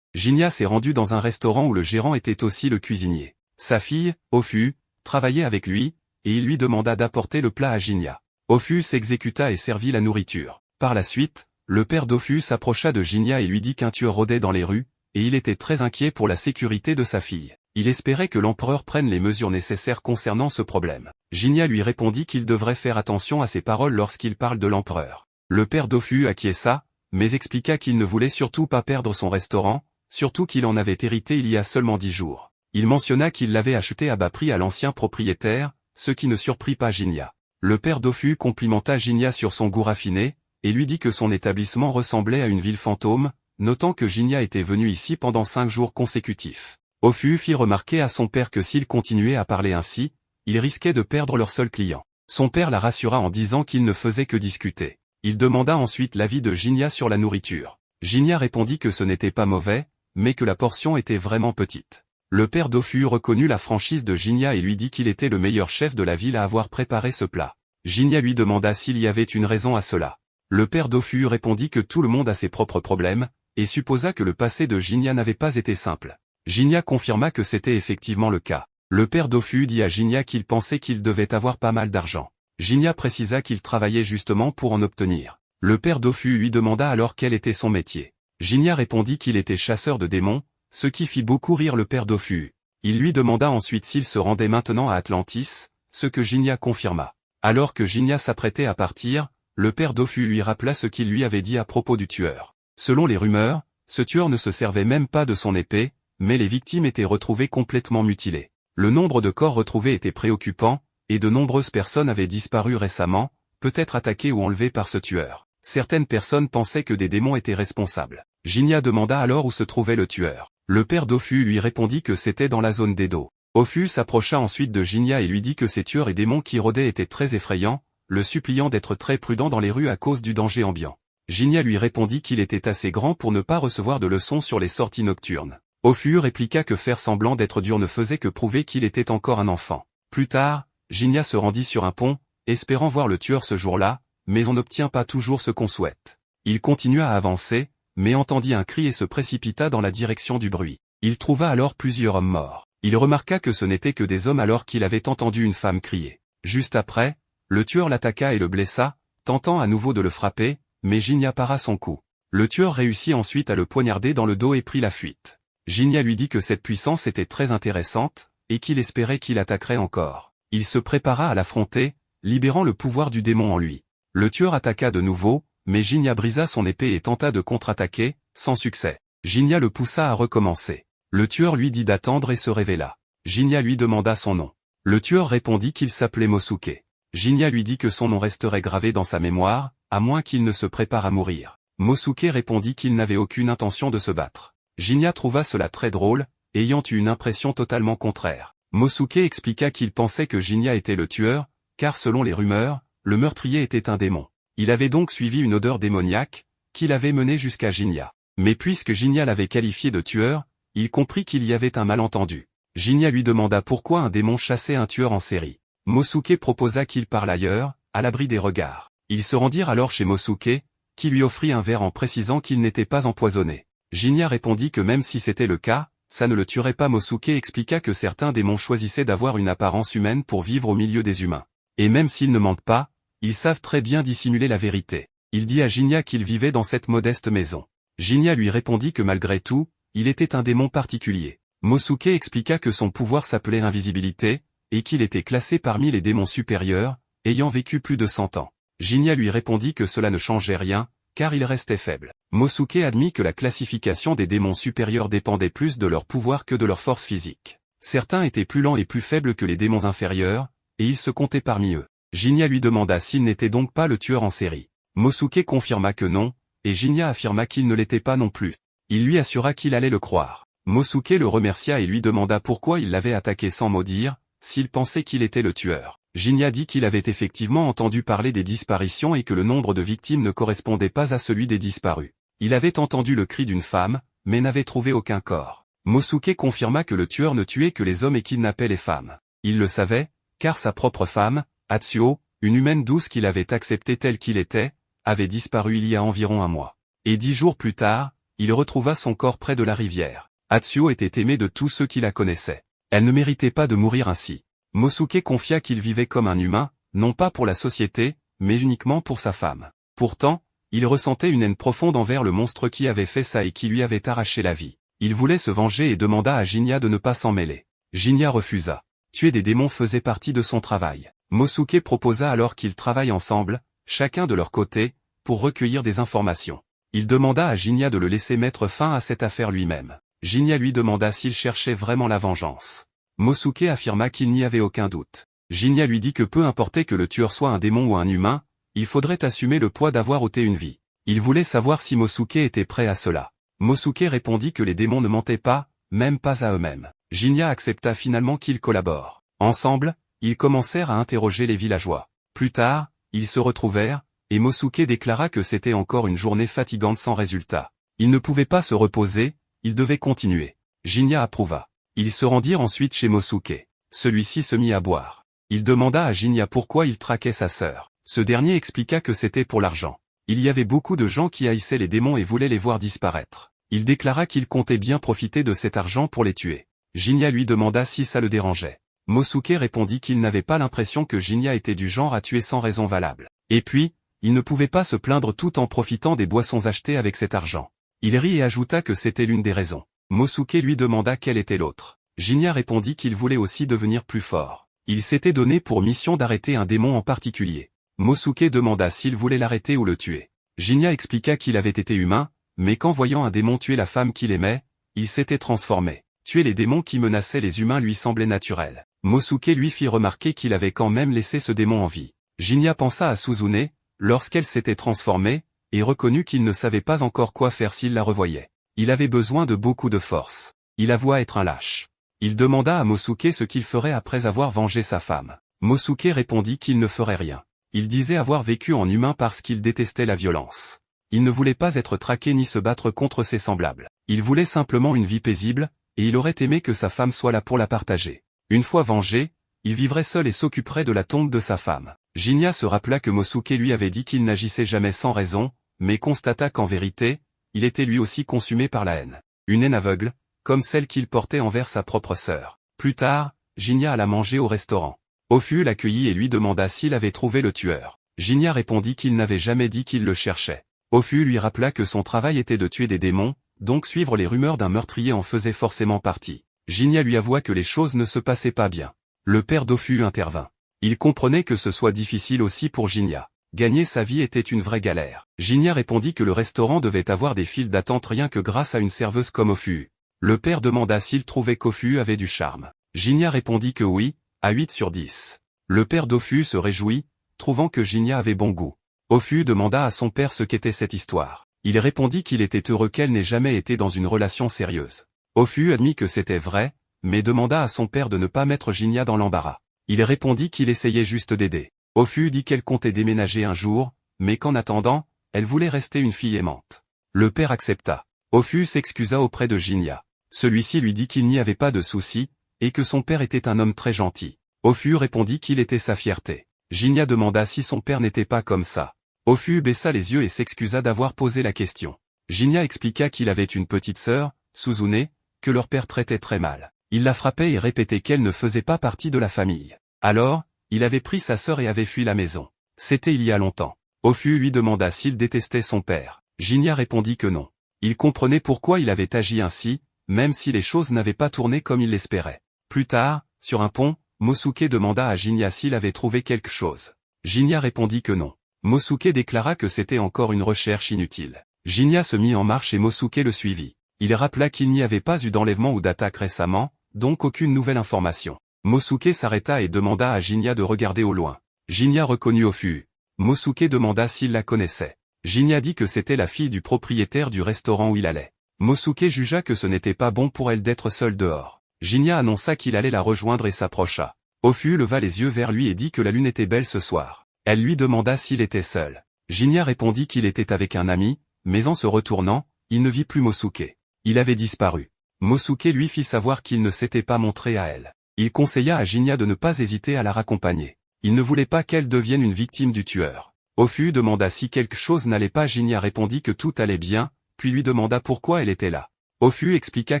Jinya s'est rendu dans un restaurant où le gérant était aussi le cuisinier. Sa fille, Ofu, travaillait avec lui, et il lui demanda d'apporter le plat à Jinya. Ofu s'exécuta et servit la nourriture. Par la suite, le père d'Ofu s'approcha de Jinya et lui dit qu'un tueur rôdait dans les rues, et il était très inquiet pour la sécurité de sa fille. Il espérait que l'empereur prenne les mesures nécessaires concernant ce problème. Jinya lui répondit qu'il devrait faire attention à ses paroles lorsqu'il parle de l'empereur. Le père d'Ofu acquiesça, mais expliqua qu'il ne voulait surtout pas perdre son restaurant, surtout qu'il en avait hérité il y a seulement 10 jours. Il mentionna qu'il l'avait acheté à bas prix à l'ancien propriétaire, ce qui ne surprit pas Jinya. Le père d'Ofu complimenta Jinya sur son goût raffiné, et lui dit que son établissement ressemblait à une ville fantôme, notant que Jinya était venu ici pendant 5 jours consécutifs. Ofu fit remarquer à son père que s'il continuait à parler ainsi, il risquait de perdre leur seul client. Son père la rassura en disant qu'il ne faisait que discuter. Il demanda ensuite l'avis de Jinya sur la nourriture. Jinya répondit que ce n'était pas mauvais, mais que la portion était vraiment petite. Le père d'Ofu reconnut la franchise de Jinya et lui dit qu'il était le meilleur chef de la ville à avoir préparé ce plat. Jinya lui demanda s'il y avait une raison à cela. Le père d'Ofu répondit que tout le monde a ses propres problèmes, et supposa que le passé de Jinya n'avait pas été simple. Jinya confirma que c'était effectivement le cas. Le père d'Ofu dit à Jinya qu'il pensait qu'il devait avoir pas mal d'argent. Jinya précisa qu'il travaillait justement pour en obtenir. Le père d'Ofu lui demanda alors quel était son métier. Jinya répondit qu'il était chasseur de démons, ce qui fit beaucoup rire le père d'Ofu. Il lui demanda ensuite s'il se rendait maintenant à Atlantis, ce que Jinya confirma. Alors que Jinya s'apprêtait à partir, le père d'Ofu lui rappela ce qu'il lui avait dit à propos du tueur. Selon les rumeurs, ce tueur ne se servait même pas de son épée, mais les victimes étaient retrouvées complètement mutilées. Le nombre de corps retrouvés était préoccupant, et de nombreuses personnes avaient disparu récemment, peut-être attaquées ou enlevées par ce tueur. Certaines personnes pensaient que des démons étaient responsables. Jinya demanda alors où se trouvait le tueur. Le père d'Ofu lui répondit que c'était dans la zone d'Edo. Ofu s'approcha ensuite de Jinya et lui dit que ces tueurs et démons qui rôdaient étaient très effrayants, le suppliant d'être très prudent dans les rues à cause du danger ambiant. Jinya lui répondit qu'il était assez grand pour ne pas recevoir de leçons sur les sorties nocturnes. Ofu répliqua que faire semblant d'être dur ne faisait que prouver qu'il était encore un enfant. Plus tard, Jinya se rendit sur un pont, espérant voir le tueur ce jour-là, mais on n'obtient pas toujours ce qu'on souhaite. Il continua à avancer, mais entendit un cri et se précipita dans la direction du bruit. Il trouva alors plusieurs hommes morts. Il remarqua que ce n'étaient que des hommes alors qu'il avait entendu une femme crier. Juste après, le tueur l'attaqua et le blessa, tentant à nouveau de le frapper, mais Jinya para son coup. Le tueur réussit ensuite à le poignarder dans le dos et prit la fuite. Jinya lui dit que cette puissance était très intéressante, et qu'il espérait qu'il attaquerait encore. Il se prépara à l'affronter, libérant le pouvoir du démon en lui. Le tueur attaqua de nouveau, mais Jinya brisa son épée et tenta de contre-attaquer, sans succès. Jinya le poussa à recommencer. Le tueur lui dit d'attendre et se révéla. Jinya lui demanda son nom. Le tueur répondit qu'il s'appelait Mosuke. Jinya lui dit que son nom resterait gravé dans sa mémoire, à moins qu'il ne se prépare à mourir. Mosuke répondit qu'il n'avait aucune intention de se battre. Jinya trouva cela très drôle, ayant eu une impression totalement contraire. Mosuke expliqua qu'il pensait que Jinya était le tueur, car selon les rumeurs, le meurtrier était un démon. Il avait donc suivi une odeur démoniaque, qui l'avait mené jusqu'à Jinya. Mais puisque Jinya l'avait qualifié de tueur, il comprit qu'il y avait un malentendu. Jinya lui demanda pourquoi un démon chassait un tueur en série. Mosuke proposa qu'il parle ailleurs, à l'abri des regards. Ils se rendirent alors chez Mosuke, qui lui offrit un verre en précisant qu'il n'était pas empoisonné. Jinya répondit que même si c'était le cas, ça ne le tuerait pas. Mosuke expliqua que certains démons choisissaient d'avoir une apparence humaine pour vivre au milieu des humains. Et même s'ils ne mentent pas, ils savent très bien dissimuler la vérité. Il dit à Jinya qu'il vivait dans cette modeste maison. Jinya lui répondit que malgré tout, il était un démon particulier. Mosuke expliqua que son pouvoir s'appelait invisibilité, et qu'il était classé parmi les démons supérieurs, ayant vécu plus de 100 ans. Jinya lui répondit que cela ne changeait rien, car il restait faible. Mosuke admit que la classification des démons supérieurs dépendait plus de leur pouvoir que de leur force physique. Certains étaient plus lents et plus faibles que les démons inférieurs, et il se comptait parmi eux. Jinya lui demanda s'il n'était donc pas le tueur en série. Mosuke confirma que non, et Jinya affirma qu'il ne l'était pas non plus. Il lui assura qu'il allait le croire. Mosuke le remercia et lui demanda pourquoi il l'avait attaqué sans mot dire, s'il pensait qu'il était le tueur. Jinya dit qu'il avait effectivement entendu parler des disparitions et que le nombre de victimes ne correspondait pas à celui des disparus. Il avait entendu le cri d'une femme, mais n'avait trouvé aucun corps. Mosuke confirma que le tueur ne tuait que les hommes et kidnappait les femmes. Il le savait, car sa propre femme, Atsuo, une humaine douce qu'il avait acceptée telle qu'il était, avait disparu il y a environ un mois. Et 10 jours plus tard, il retrouva son corps près de la rivière. Atsuo était aimée de tous ceux qui la connaissaient. Elle ne méritait pas de mourir ainsi. Mosuke confia qu'il vivait comme un humain, non pas pour la société, mais uniquement pour sa femme. Pourtant, il ressentait une haine profonde envers le monstre qui avait fait ça et qui lui avait arraché la vie. Il voulait se venger et demanda à Jinya de ne pas s'en mêler. Jinya refusa. Tuer des démons faisait partie de son travail. Mosuke proposa alors qu'ils travaillent ensemble, chacun de leur côté, pour recueillir des informations. Il demanda à Jinya de le laisser mettre fin à cette affaire lui-même. Jinya lui demanda s'il cherchait vraiment la vengeance. Mosuke affirma qu'il n'y avait aucun doute. Jinya lui dit que peu importait que le tueur soit un démon ou un humain, il faudrait assumer le poids d'avoir ôté une vie. Il voulait savoir si Mosuke était prêt à cela. Mosuke répondit que les démons ne mentaient pas, même pas à eux-mêmes. Jinya accepta finalement qu'ils collaborent. Ensemble, ils commencèrent à interroger les villageois. Plus tard, ils se retrouvèrent, et Mosuke déclara que c'était encore une journée fatigante sans résultat. Il ne pouvait pas se reposer, il devait continuer. Jinya approuva. Ils se rendirent ensuite chez Mosuke. Celui-ci se mit à boire. Il demanda à Jinya pourquoi il traquait sa sœur. Ce dernier expliqua que c'était pour l'argent. Il y avait beaucoup de gens qui haïssaient les démons et voulaient les voir disparaître. Il déclara qu'il comptait bien profiter de cet argent pour les tuer. Jinya lui demanda si ça le dérangeait. Mosuke répondit qu'il n'avait pas l'impression que Jinya était du genre à tuer sans raison valable. Et puis, il ne pouvait pas se plaindre tout en profitant des boissons achetées avec cet argent. Il rit et ajouta que c'était l'une des raisons. Mosuke lui demanda quelle était l'autre. Jinya répondit qu'il voulait aussi devenir plus fort. Il s'était donné pour mission d'arrêter un démon en particulier. Mosuke demanda s'il voulait l'arrêter ou le tuer. Jinya expliqua qu'il avait été humain, mais qu'en voyant un démon tuer la femme qu'il aimait, il s'était transformé. Tuer les démons qui menaçaient les humains lui semblait naturel. Mosuke lui fit remarquer qu'il avait quand même laissé ce démon en vie. Jinya pensa à Suzune, lorsqu'elle s'était transformée, et reconnut qu'il ne savait pas encore quoi faire s'il la revoyait. Il avait besoin de beaucoup de force. Il avoua être un lâche. Il demanda à Mosuke ce qu'il ferait après avoir vengé sa femme. Mosuke répondit qu'il ne ferait rien. Il disait avoir vécu en humain parce qu'il détestait la violence. Il ne voulait pas être traqué ni se battre contre ses semblables. Il voulait simplement une vie paisible, et il aurait aimé que sa femme soit là pour la partager. Une fois vengé, il vivrait seul et s'occuperait de la tombe de sa femme. Jinya se rappela que Mosuke lui avait dit qu'il n'agissait jamais sans raison, mais constata qu'en vérité, il était lui aussi consumé par la haine. Une haine aveugle, comme celle qu'il portait envers sa propre sœur. Plus tard, Jinya alla manger au restaurant. Ofu l'accueillit et lui demanda s'il avait trouvé le tueur. Jinya répondit qu'il n'avait jamais dit qu'il le cherchait. Ofu lui rappela que son travail était de tuer des démons, donc suivre les rumeurs d'un meurtrier en faisait forcément partie. Jinya lui avoua que les choses ne se passaient pas bien. Le père d'Ofu intervint. Il comprenait que ce soit difficile aussi pour Jinya. Gagner sa vie était une vraie galère. Jinya répondit que le restaurant devait avoir des files d'attente rien que grâce à une serveuse comme Ofu. Le père demanda s'il trouvait qu'Ofu avait du charme. Jinya répondit que oui, à 8 sur 10. Le père d'Ofu se réjouit, trouvant que Jinya avait bon goût. Ofu demanda à son père ce qu'était cette histoire. Il répondit qu'il était heureux qu'elle n'ait jamais été dans une relation sérieuse. Ofu admit que c'était vrai, mais demanda à son père de ne pas mettre Jinya dans l'embarras. Il répondit qu'il essayait juste d'aider. Ofu dit qu'elle comptait déménager un jour, mais qu'en attendant, elle voulait rester une fille aimante. Le père accepta. Ofu s'excusa auprès de Jinya. Celui-ci lui dit qu'il n'y avait pas de souci, et que son père était un homme très gentil. Ofu répondit qu'il était sa fierté. Jinya demanda si son père n'était pas comme ça. Ofu baissa les yeux et s'excusa d'avoir posé la question. Jinya expliqua qu'il avait une petite sœur, Suzune, que leur père traitait très mal. Il la frappait et répétait qu'elle ne faisait pas partie de la famille. Alors, il avait pris sa sœur et avait fui la maison. C'était il y a longtemps. Ofu lui demanda s'il détestait son père. Jinya répondit que non. Il comprenait pourquoi il avait agi ainsi, même si les choses n'avaient pas tourné comme il l'espérait. Plus tard, sur un pont, Mosuke demanda à Jinya s'il avait trouvé quelque chose. Jinya répondit que non. Mosuke déclara que c'était encore une recherche inutile. Jinya se mit en marche et Mosuke le suivit. Il rappela qu'il n'y avait pas eu d'enlèvement ou d'attaque récemment, donc aucune nouvelle information. Mosuke s'arrêta et demanda à Jinya de regarder au loin. Jinya reconnut Ofu. Mosuke demanda s'il la connaissait. Jinya dit que c'était la fille du propriétaire du restaurant où il allait. Mosuke jugea que ce n'était pas bon pour elle d'être seule dehors. Jinya annonça qu'il allait la rejoindre et s'approcha. Ofu leva les yeux vers lui et dit que la lune était belle ce soir. Elle lui demanda s'il était seul. Jinya répondit qu'il était avec un ami, mais en se retournant, il ne vit plus Mosuke. Il avait disparu. Mosuke lui fit savoir qu'il ne s'était pas montré à elle. Il conseilla à Jinya de ne pas hésiter à la raccompagner. Il ne voulait pas qu'elle devienne une victime du tueur. Ofu demanda si quelque chose n'allait pas. Jinya répondit que tout allait bien, puis lui demanda pourquoi elle était là. Ofu expliqua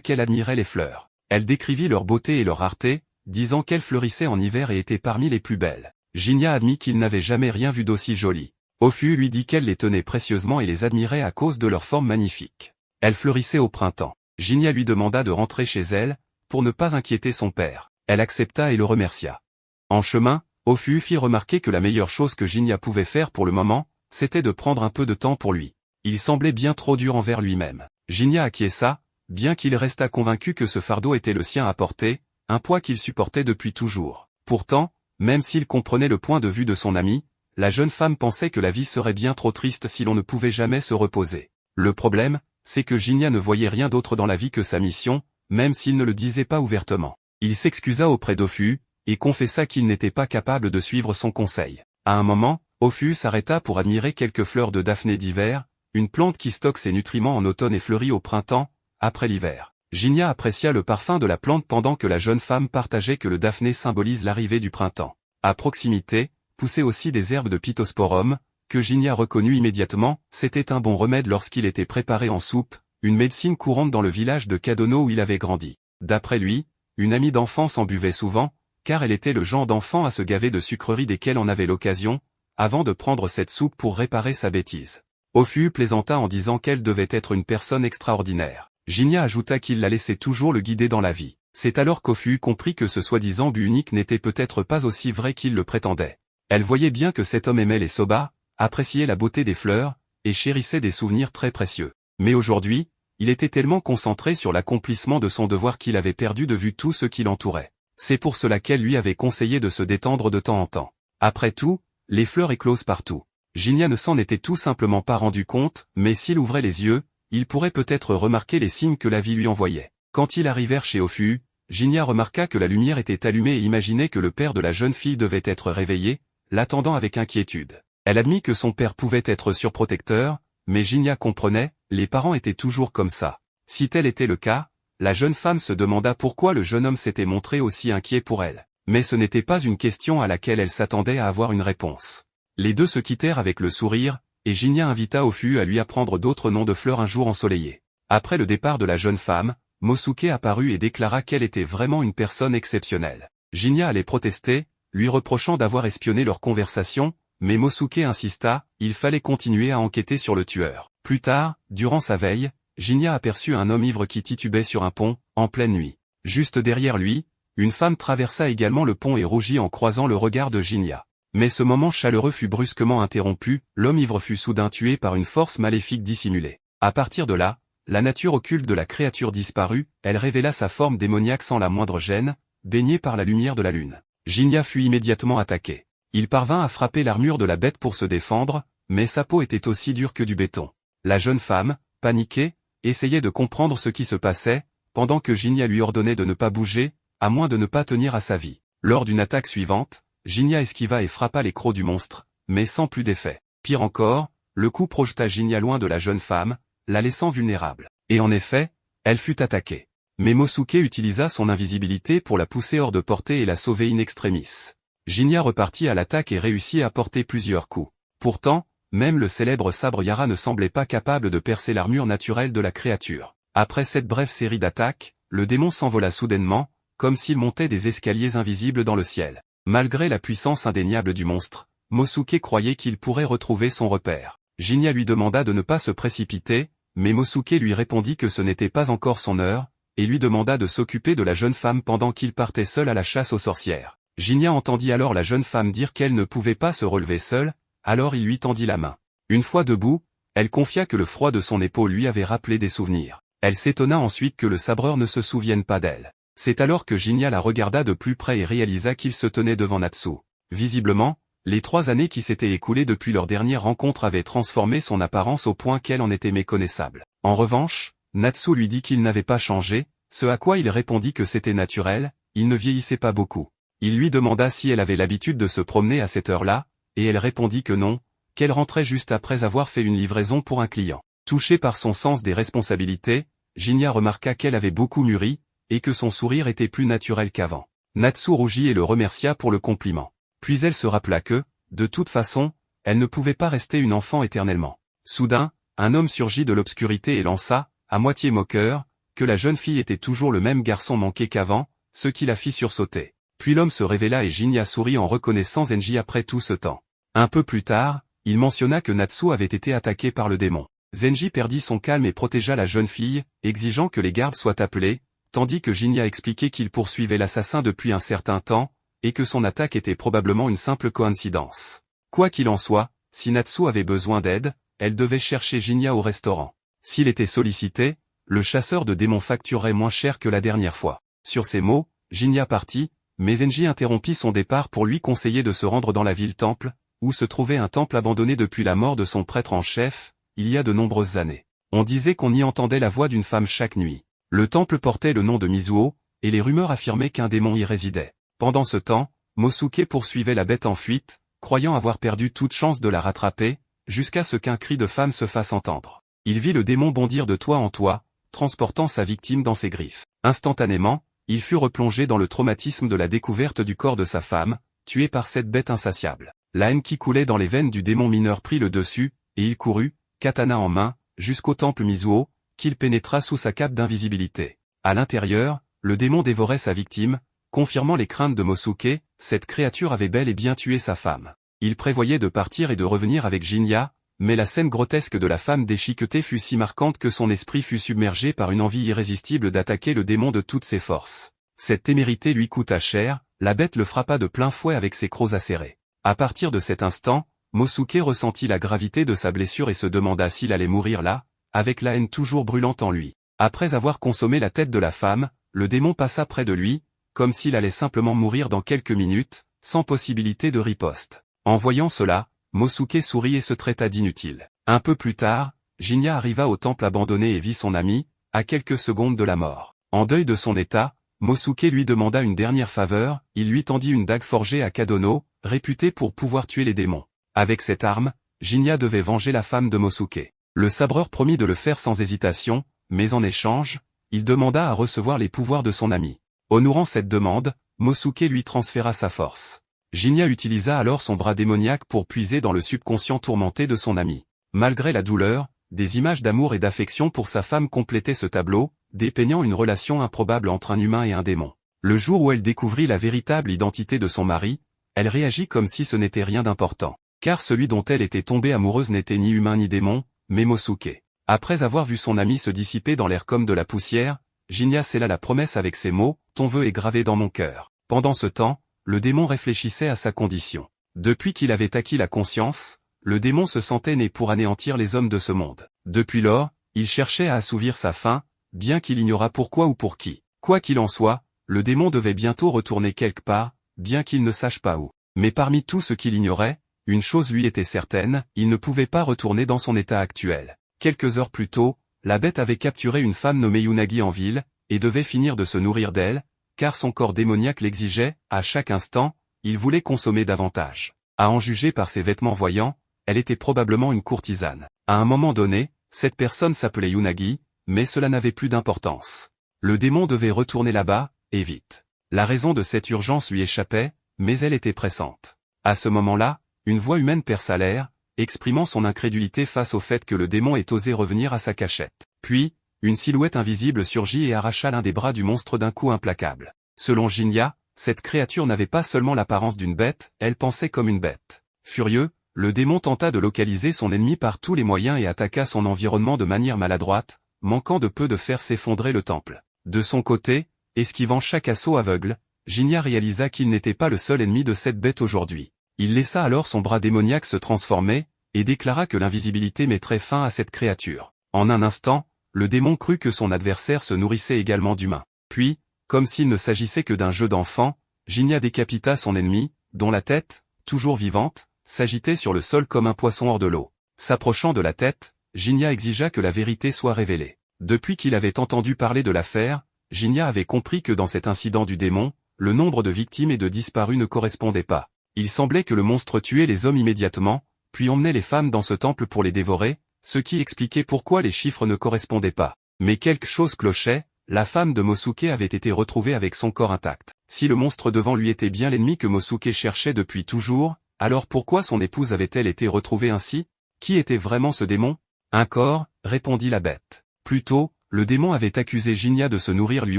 qu'elle admirait les fleurs. Elle décrivit leur beauté et leur rareté, disant qu'elles fleurissaient en hiver et étaient parmi les plus belles. Jinya admit qu'il n'avait jamais rien vu d'aussi joli. Ofu lui dit qu'elle les tenait précieusement et les admirait à cause de leur forme magnifique. Elles fleurissaient au printemps. Jinya lui demanda de rentrer chez elle, pour ne pas inquiéter son père. Elle accepta et le remercia. En chemin, Ofu fit remarquer que la meilleure chose que Jinya pouvait faire pour le moment, c'était de prendre un peu de temps pour lui. Il semblait bien trop dur envers lui-même. Jinya acquiesça, bien qu'il restât convaincu que ce fardeau était le sien à porter, un poids qu'il supportait depuis toujours. Pourtant, même s'il comprenait le point de vue de son ami, la jeune femme pensait que la vie serait bien trop triste si l'on ne pouvait jamais se reposer. Le problème, c'est que Jinya ne voyait rien d'autre dans la vie que sa mission, même s'il ne le disait pas ouvertement. Il s'excusa auprès d'Ofu, et confessa qu'il n'était pas capable de suivre son conseil. À un moment, Ofu s'arrêta pour admirer quelques fleurs de daphné d'hiver, une plante qui stocke ses nutriments en automne et fleurit au printemps, après l'hiver. Jinya apprécia le parfum de la plante pendant que la jeune femme partageait que le daphné symbolise l'arrivée du printemps. À proximité, poussaient aussi des herbes de Pittosporum, que Jinya reconnut immédiatement, c'était un bon remède lorsqu'il était préparé en soupe, une médecine courante dans le village de Kadono où il avait grandi. D'après lui, une amie d'enfance en buvait souvent, car elle était le genre d'enfant à se gaver de sucreries desquelles on avait l'occasion, avant de prendre cette soupe pour réparer sa bêtise. Ofu plaisanta en disant qu'elle devait être une personne extraordinaire. Jinya ajouta qu'il la laissait toujours le guider dans la vie. C'est alors qu'Ofu comprit que ce soi-disant but unique n'était peut-être pas aussi vrai qu'il le prétendait. Elle voyait bien que cet homme aimait les soba, appréciait la beauté des fleurs, et chérissait des souvenirs très précieux. Mais aujourd'hui, il était tellement concentré sur l'accomplissement de son devoir qu'il avait perdu de vue tout ce qui l'entourait. C'est pour cela qu'elle lui avait conseillé de se détendre de temps en temps. Après tout, les fleurs éclosent partout. Jinya ne s'en était tout simplement pas rendu compte, mais s'il ouvrait les yeux, il pourrait peut-être remarquer les signes que la vie lui envoyait. Quand ils arrivèrent chez Ofu, Jinya remarqua que la lumière était allumée et imaginait que le père de la jeune fille devait être réveillé, l'attendant avec inquiétude. Elle admit que son père pouvait être surprotecteur, mais Jinya comprenait, les parents étaient toujours comme ça. Si tel était le cas, la jeune femme se demanda pourquoi le jeune homme s'était montré aussi inquiet pour elle. Mais ce n'était pas une question à laquelle elle s'attendait à avoir une réponse. Les deux se quittèrent avec le sourire, et Jinya invita Ofu à lui apprendre d'autres noms de fleurs un jour ensoleillé. Après le départ de la jeune femme, Mosuke apparut et déclara qu'elle était vraiment une personne exceptionnelle. Jinya allait protester, lui reprochant d'avoir espionné leur conversation, mais Mosuke insista, il fallait continuer à enquêter sur le tueur. Plus tard, durant sa veille, Jinya aperçut un homme ivre qui titubait sur un pont, en pleine nuit. Juste derrière lui, une femme traversa également le pont et rougit en croisant le regard de Jinya. Mais ce moment chaleureux fut brusquement interrompu, l'homme ivre fut soudain tué par une force maléfique dissimulée. À partir de là, la nature occulte de la créature disparut, elle révéla sa forme démoniaque sans la moindre gêne, baignée par la lumière de la lune. Jinya fut immédiatement attaqué. Il parvint à frapper l'armure de la bête pour se défendre, mais sa peau était aussi dure que du béton. La jeune femme, paniquée, essayait de comprendre ce qui se passait, pendant que Jinya lui ordonnait de ne pas bouger, à moins de ne pas tenir à sa vie. Lors d'une attaque suivante, Jinya esquiva et frappa les crocs du monstre, mais sans plus d'effet. Pire encore, le coup projeta Jinya loin de la jeune femme, la laissant vulnérable. Et en effet, elle fut attaquée. Mais Mosuke utilisa son invisibilité pour la pousser hors de portée et la sauver in extremis. Jinya repartit à l'attaque et réussit à porter plusieurs coups. Pourtant, même le célèbre sabre Yara ne semblait pas capable de percer l'armure naturelle de la créature. Après cette brève série d'attaques, le démon s'envola soudainement, comme s'il montait des escaliers invisibles dans le ciel. Malgré la puissance indéniable du monstre, Mosuke croyait qu'il pourrait retrouver son repère. Jinya lui demanda de ne pas se précipiter, mais Mosuke lui répondit que ce n'était pas encore son heure, et lui demanda de s'occuper de la jeune femme pendant qu'il partait seul à la chasse aux sorcières. Jinya entendit alors la jeune femme dire qu'elle ne pouvait pas se relever seule, alors il lui tendit la main. Une fois debout, elle confia que le froid de son épaule lui avait rappelé des souvenirs. Elle s'étonna ensuite que le sabreur ne se souvienne pas d'elle. C'est alors que Jinya la regarda de plus près et réalisa qu'il se tenait devant Natsu. Visiblement, les 3 années qui s'étaient écoulées depuis leur dernière rencontre avaient transformé son apparence au point qu'elle en était méconnaissable. En revanche, Natsu lui dit qu'il n'avait pas changé, ce à quoi il répondit que c'était naturel, il ne vieillissait pas beaucoup. Il lui demanda si elle avait l'habitude de se promener à cette heure-là, et elle répondit que non, qu'elle rentrait juste après avoir fait une livraison pour un client. Touché par son sens des responsabilités, Jinya remarqua qu'elle avait beaucoup mûri, et que son sourire était plus naturel qu'avant. Natsu rougit et le remercia pour le compliment. Puis elle se rappela que, de toute façon, elle ne pouvait pas rester une enfant éternellement. Soudain, un homme surgit de l'obscurité et lança, à moitié moqueur, que la jeune fille était toujours le même garçon manqué qu'avant, ce qui la fit sursauter. Puis l'homme se révéla et Jinya sourit en reconnaissant Zenji après tout ce temps. Un peu plus tard, il mentionna que Natsu avait été attaqué par le démon. Zenji perdit son calme et protégea la jeune fille, exigeant que les gardes soient appelés, tandis que Jinya expliquait qu'il poursuivait l'assassin depuis un certain temps, et que son attaque était probablement une simple coïncidence. Quoi qu'il en soit, si Natsu avait besoin d'aide, elle devait chercher Jinya au restaurant. S'il était sollicité, le chasseur de démons facturerait moins cher que la dernière fois. Sur ces mots, Jinya partit, mais Zenji interrompit son départ pour lui conseiller de se rendre dans la ville-temple, où se trouvait un temple abandonné depuis la mort de son prêtre en chef, il y a de nombreuses années. On disait qu'on y entendait la voix d'une femme chaque nuit. Le temple portait le nom de Mizuo, et les rumeurs affirmaient qu'un démon y résidait. Pendant ce temps, Mosuke poursuivait la bête en fuite, croyant avoir perdu toute chance de la rattraper, jusqu'à ce qu'un cri de femme se fasse entendre. Il vit le démon bondir de toit en toit, transportant sa victime dans ses griffes. Instantanément, il fut replongé dans le traumatisme de la découverte du corps de sa femme, tuée par cette bête insatiable. La haine qui coulait dans les veines du démon mineur prit le dessus, et il courut, katana en main, jusqu'au temple Mizuo, qu'il pénétra sous sa cape d'invisibilité. À l'intérieur, le démon dévorait sa victime, confirmant les craintes de Mosuke, cette créature avait bel et bien tué sa femme. Il prévoyait de partir et de revenir avec Jinya, mais la scène grotesque de la femme déchiquetée fut si marquante que son esprit fut submergé par une envie irrésistible d'attaquer le démon de toutes ses forces. Cette témérité lui coûta cher, la bête le frappa de plein fouet avec ses crocs acérés. À partir de cet instant, Mosuke ressentit la gravité de sa blessure et se demanda s'il allait mourir là, avec la haine toujours brûlante en lui. Après avoir consommé la tête de la femme, le démon passa près de lui, comme s'il allait simplement mourir dans quelques minutes, sans possibilité de riposte. En voyant cela, Mosuke sourit et se traita d'inutile. Un peu plus tard, Jinya arriva au temple abandonné et vit son ami, à quelques secondes de la mort. En deuil de son état, Mosuke lui demanda une dernière faveur, il lui tendit une dague forgée à Kadono, réputée pour pouvoir tuer les démons. Avec cette arme, Jinya devait venger la femme de Mosuke. Le sabreur promit de le faire sans hésitation, mais en échange, il demanda à recevoir les pouvoirs de son ami. Honorant cette demande, Mosuke lui transféra sa force. Jinya utilisa alors son bras démoniaque pour puiser dans le subconscient tourmenté de son ami. Malgré la douleur, des images d'amour et d'affection pour sa femme complétaient ce tableau, dépeignant une relation improbable entre un humain et un démon. Le jour où elle découvrit la véritable identité de son mari, elle réagit comme si ce n'était rien d'important. Car celui dont elle était tombée amoureuse n'était ni humain ni démon, mais Mosuke. Après avoir vu son ami se dissiper dans l'air comme de la poussière, Jinya scella la promesse avec ces mots, « Ton vœu est gravé dans mon cœur ». Pendant ce temps, le démon réfléchissait à sa condition. Depuis qu'il avait acquis la conscience, le démon se sentait né pour anéantir les hommes de ce monde. Depuis lors, il cherchait à assouvir sa faim, bien qu'il ignorât pourquoi ou pour qui. Quoi qu'il en soit, le démon devait bientôt retourner quelque part, bien qu'il ne sache pas où. Mais parmi tout ce qu'il ignorait, une chose lui était certaine, il ne pouvait pas retourner dans son état actuel. Quelques heures plus tôt, la bête avait capturé une femme nommée Yunagi en ville, et devait finir de se nourrir d'elle, car son corps démoniaque l'exigeait, à chaque instant, il voulait consommer davantage. À en juger par ses vêtements voyants, elle était probablement une courtisane. À un moment donné, cette personne s'appelait Yunagi, mais cela n'avait plus d'importance. Le démon devait retourner là-bas, et vite. La raison de cette urgence lui échappait, mais elle était pressante. À ce moment-là, une voix humaine perça l'air, exprimant son incrédulité face au fait que le démon ait osé revenir à sa cachette. Puis, une silhouette invisible surgit et arracha l'un des bras du monstre d'un coup implacable. Selon Jinya, cette créature n'avait pas seulement l'apparence d'une bête, elle pensait comme une bête. Furieux, le démon tenta de localiser son ennemi par tous les moyens et attaqua son environnement de manière maladroite, manquant de peu de faire s'effondrer le temple. De son côté, esquivant chaque assaut aveugle, Jinya réalisa qu'il n'était pas le seul ennemi de cette bête aujourd'hui. Il laissa alors son bras démoniaque se transformer, et déclara que l'invisibilité mettrait fin à cette créature. En un instant, le démon crut que son adversaire se nourrissait également d'humains. Puis, comme s'il ne s'agissait que d'un jeu d'enfant, Jinya décapita son ennemi, dont la tête, toujours vivante, s'agitait sur le sol comme un poisson hors de l'eau. S'approchant de la tête, Jinya exigea que la vérité soit révélée. Depuis qu'il avait entendu parler de l'affaire, Jinya avait compris que dans cet incident du démon, le nombre de victimes et de disparus ne correspondait pas. Il semblait que le monstre tuait les hommes immédiatement, puis emmenait les femmes dans ce temple pour les dévorer, ce qui expliquait pourquoi les chiffres ne correspondaient pas. Mais quelque chose clochait, la femme de Mosuke avait été retrouvée avec son corps intact. Si le monstre devant lui était bien l'ennemi que Mosuke cherchait depuis toujours, alors pourquoi son épouse avait-elle été retrouvée ainsi? Qui était vraiment ce démon? Un corps, répondit la bête. Plus tôt, le démon avait accusé Jinya de se nourrir lui